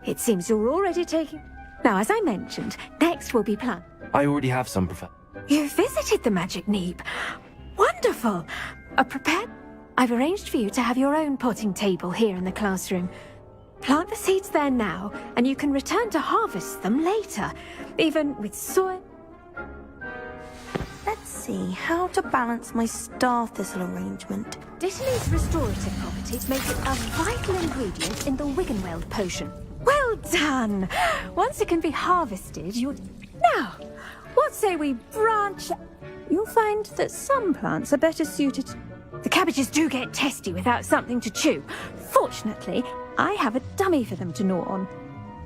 R: It seems you're already taking... Now, as I mentioned, next we'll be planting...
D: I already have some, Professor.
R: You visited the Magic Neep. Wonderful. Prepared? I've arranged for you to have your own potting table here in the classroom. Plant the seeds there now, and you can return to harvest them later, even with soil.
N: Let's see how to balance my star thistle arrangement.
R: Botany's restorative properties make it a vital ingredient in the Wiggenweld potion. Well done! Once it can be harvested, you'll... Now, what say we branch... You'll find that some plants are better suited... The cabbages do get testy without something to chew. Fortunately, I have a dummy for them to gnaw on.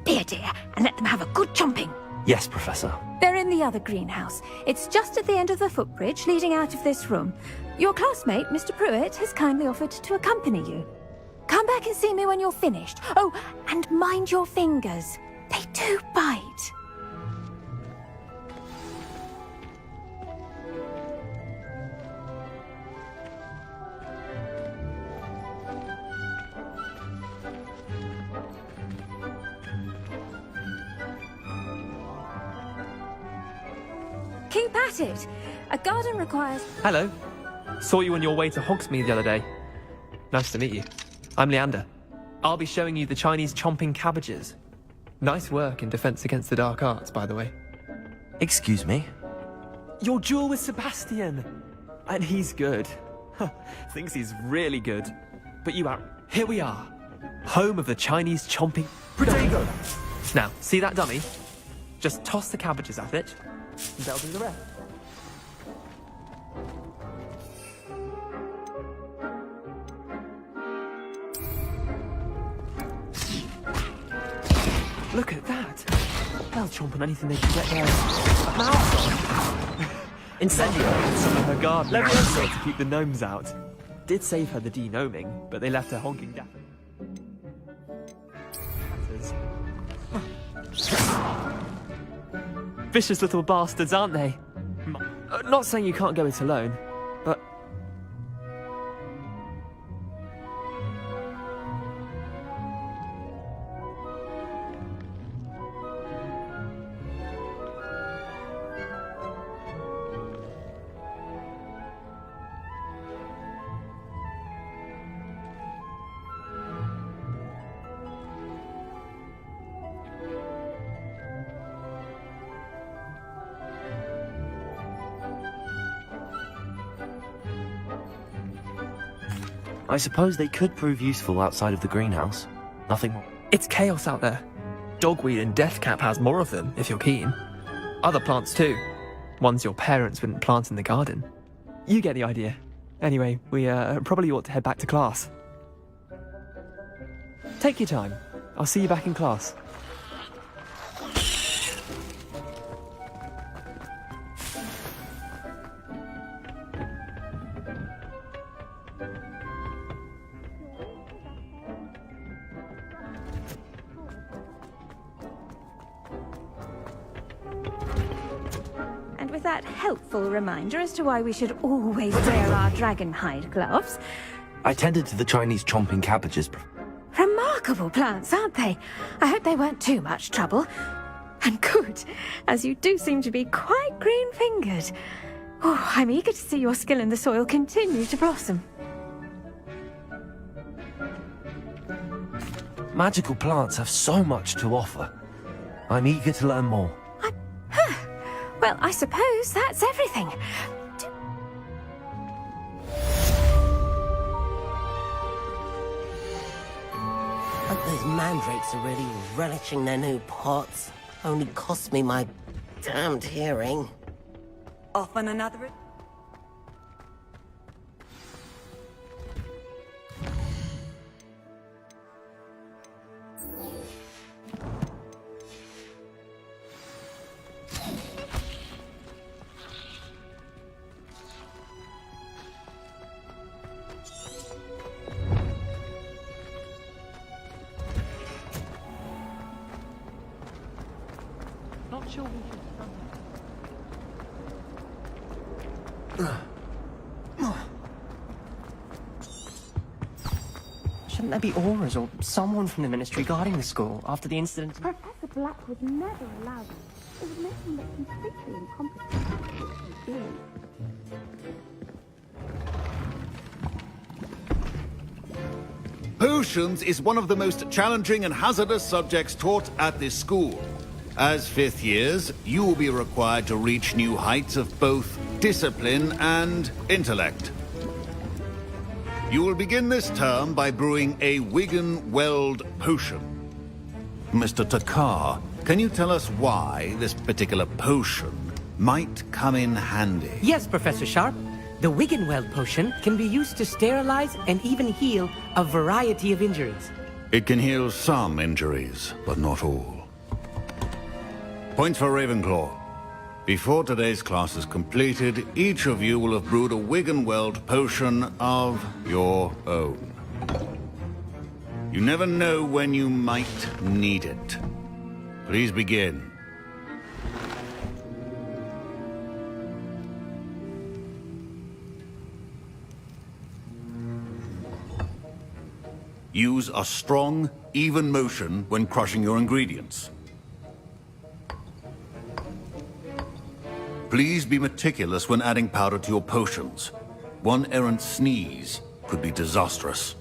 R: Be a dear, and let them have a good chomping.
D: Yes, Professor.
R: They're in the other greenhouse. It's just at the end of the footbridge leading out of this room. Your classmate, Mr. Pruitt, has kindly offered to accompany you. Come back and see me when you're finished. Oh, and mind your fingers. They do bite. Keep at it. A garden requires...
T: Hello. Saw you on your way to Hogsmeade the other day. Nice to meet you. I'm Leander. I'll be showing you the Chinese chomping cabbages. Nice work in defense against the dark arts, by the way.
D: Excuse me?
T: Your duel with Sebastian. And he's good. Thinks he's really good. But you aren't. Here we are. Home of the Chinese chomping... Protego! Now, see that dummy? Just toss the cabbages at it. And they'll do the rest. Look at that. They'll chomp on anything they can get their mouths on.
D: Incendio.
T: Some of her guard Leviosa to keep the gnomes out. Did save her the de-gnoming, but they left her honking down. Vicious little bastards, aren't they? Not saying you can't go it alone, but
D: I suppose they could prove useful outside of the greenhouse. Nothing more.
T: It's chaos out there. Dogweed and deathcap has more of them, if you're keen. Other plants too. Ones your parents wouldn't plant in the garden. You get the idea. Anyway, we probably ought to head back to class. Take your time. I'll see you back in class.
R: And with that helpful reminder as to why we should always wear our dragon hide gloves.
D: I tended to the Chinese chomping cabbages.
R: Remarkable plants, aren't they? I hope they weren't too much trouble. And good, as you do seem to be quite green-fingered. Oh, I'm eager to see your skill in the soil continue to blossom.
D: Magical plants have so much to offer. I'm eager to learn more.
R: Well, I suppose that's everything.
P: Hope those mandrakes are really relishing their new pots. Only cost me my damned hearing.
G: Off on another...
A: Not sure we should start. Shouldn't there be auras or someone from the ministry guarding the school after the incident?
J: Professor Black would never allow that. It would make him look completely incompetent.
Q: Potions is one of the most challenging and hazardous subjects taught at this school. As fifth years, you will be required to reach new heights of both discipline and intellect. You will begin this term by brewing a Wiggen-Weld potion. Mr. Takar, can you tell us why this particular potion might come in handy?
U: Yes, Professor Sharp. The Wiggen-Weld potion can be used to sterilize and even heal a variety of injuries.
Q: It can heal some injuries, but not all. Points for Ravenclaw. Before today's class is completed, each of you will have brewed a Wiggen-Weld potion of your own. You never know when you might need it. Please begin. Use a strong, even motion when crushing your ingredients. Please be meticulous when adding powder to your potions. One errant sneeze could be disastrous.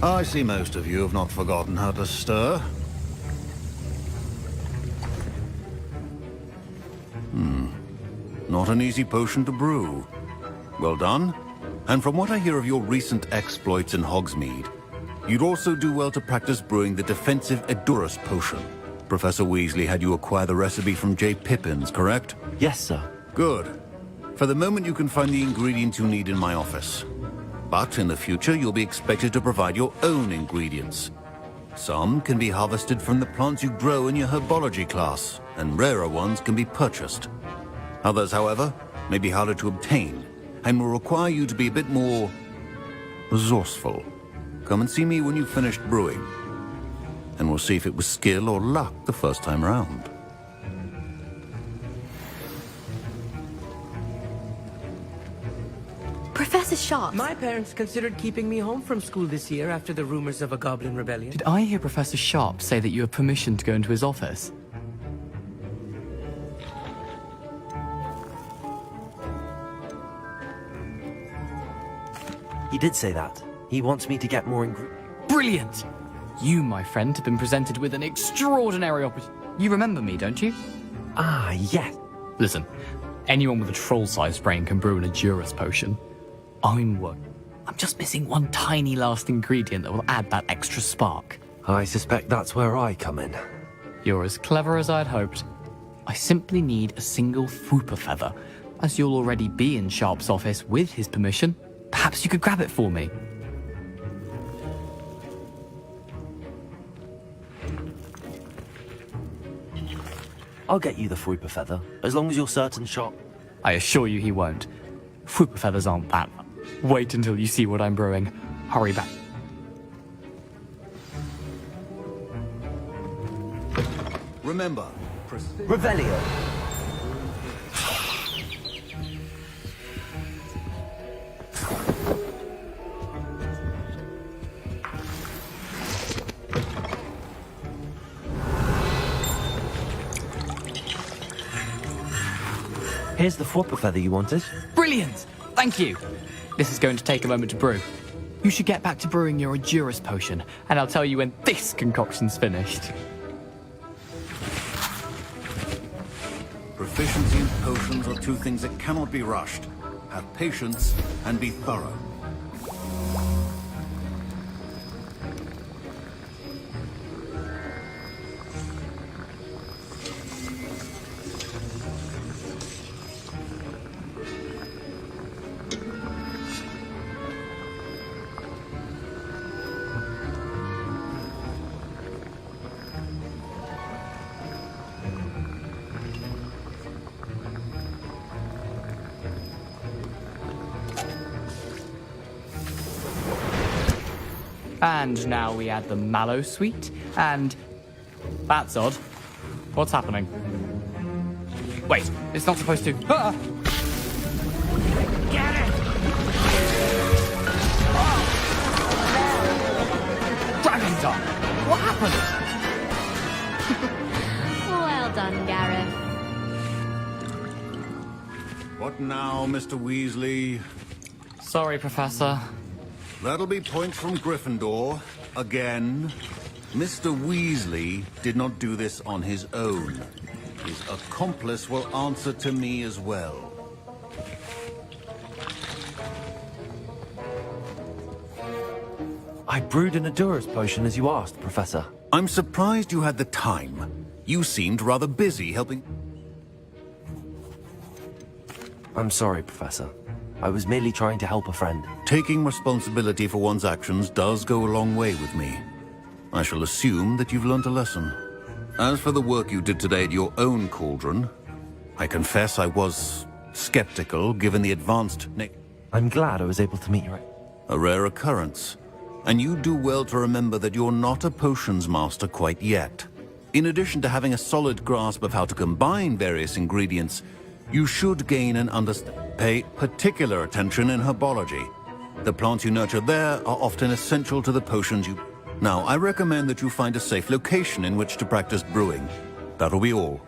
Q: I see most of you have not forgotten how to stir. Not an easy potion to brew. Well done. And from what I hear of your recent exploits in Hogsmeade, you'd also do well to practice brewing the defensive Edurus potion. Professor Weasley had you acquire the recipe from J. Pippins, correct?
D: Yes, sir.
Q: Good. For the moment, you can find the ingredients you need in my office. But in the future, you'll be expected to provide your own ingredients. Some can be harvested from the plants you grow in your herbology class, and rarer ones can be purchased. Others, however, may be harder to obtain, and will require you to be a bit more resourceful. Come and see me when you've finished brewing, and we'll see if it was skill or luck the first time round.
J: Professor Sharp.
U: My parents considered keeping me home from school this year after the rumors of a goblin rebellion.
K: Did I hear Professor Sharp say that you have permission to go into his office?
D: He did say that. He wants me to get more
K: Brilliant! You, my friend, have been presented with an extraordinary opportunity. You remember me, don't you?
D: Ah, yes.
K: Listen, anyone with a troll-sized brain can brew an Adurus potion. I'm just missing one tiny last ingredient that will add that extra spark.
D: I suspect that's where I come in.
K: You're as clever as I'd hoped. I simply need a single Fwooper feather. As you'll already be in Sharp's office with his permission, perhaps you could grab it for me.
D: I'll get you the Fwooper feather, as long as you're certain Sharp...
K: I assure you he won't. Fwooper feathers aren't that. Wait until you see what I'm brewing. Hurry back.
Q: Remember,
D: Revelio. Here's the Fwooper feather you wanted.
K: Brilliant! Thank you! This is going to take a moment to brew. You should get back to brewing your Adurus potion, and I'll tell you when this concoction's finished.
Q: proficiency in potions are two things that cannot be rushed. Have patience and be thorough.
K: And now we add the mallow sweet, and... That's odd. What's happening? Wait, it's not supposed to... Ah!
L: Get it!
K: Dragon Dog! What happened?
E: Well done, Gareth.
Q: What now, Mr. Weasley?
K: Sorry, Professor.
Q: That'll be points from Gryffindor. Again. Mr. Weasley did not do this on his own. His accomplice will answer to me as well.
D: I brewed an Adurus potion as you asked, Professor.
Q: I'm surprised you had the time. You seemed rather busy helping...
D: I'm sorry, Professor. I was merely trying to help a friend.
Q: Taking responsibility for one's actions does go a long way with me. I shall assume that you've learnt a lesson. As for the work you did today at your own cauldron, I confess I was skeptical given the advanced...
D: I'm glad I was able to meet you.
Q: A rare occurrence. And you do well to remember that you're not a potions master quite yet. In addition to having a solid grasp of how to combine various ingredients, you should gain an understanding. Pay particular attention in herbology. The plants you nurture there are often essential to the potions you... Now, I recommend that you find a safe location in which to practice brewing. That'll be all.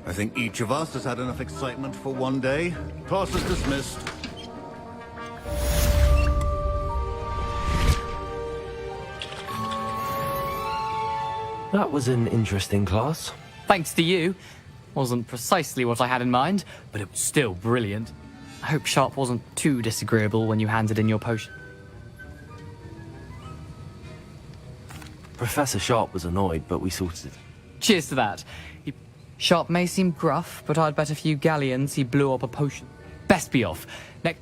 Q: I think each of us has had enough excitement for one day. Class is dismissed.
D: That was an interesting class.
K: Thanks to you. Wasn't precisely what I had in mind, but it was still brilliant. I hope Sharp wasn't too disagreeable when you handed in your potion.
D: Professor Sharp was annoyed, but we sorted it.
K: Cheers to that. Sharp may seem gruff, but I'd bet a few galleons he blew up a potion. Best be off. Next...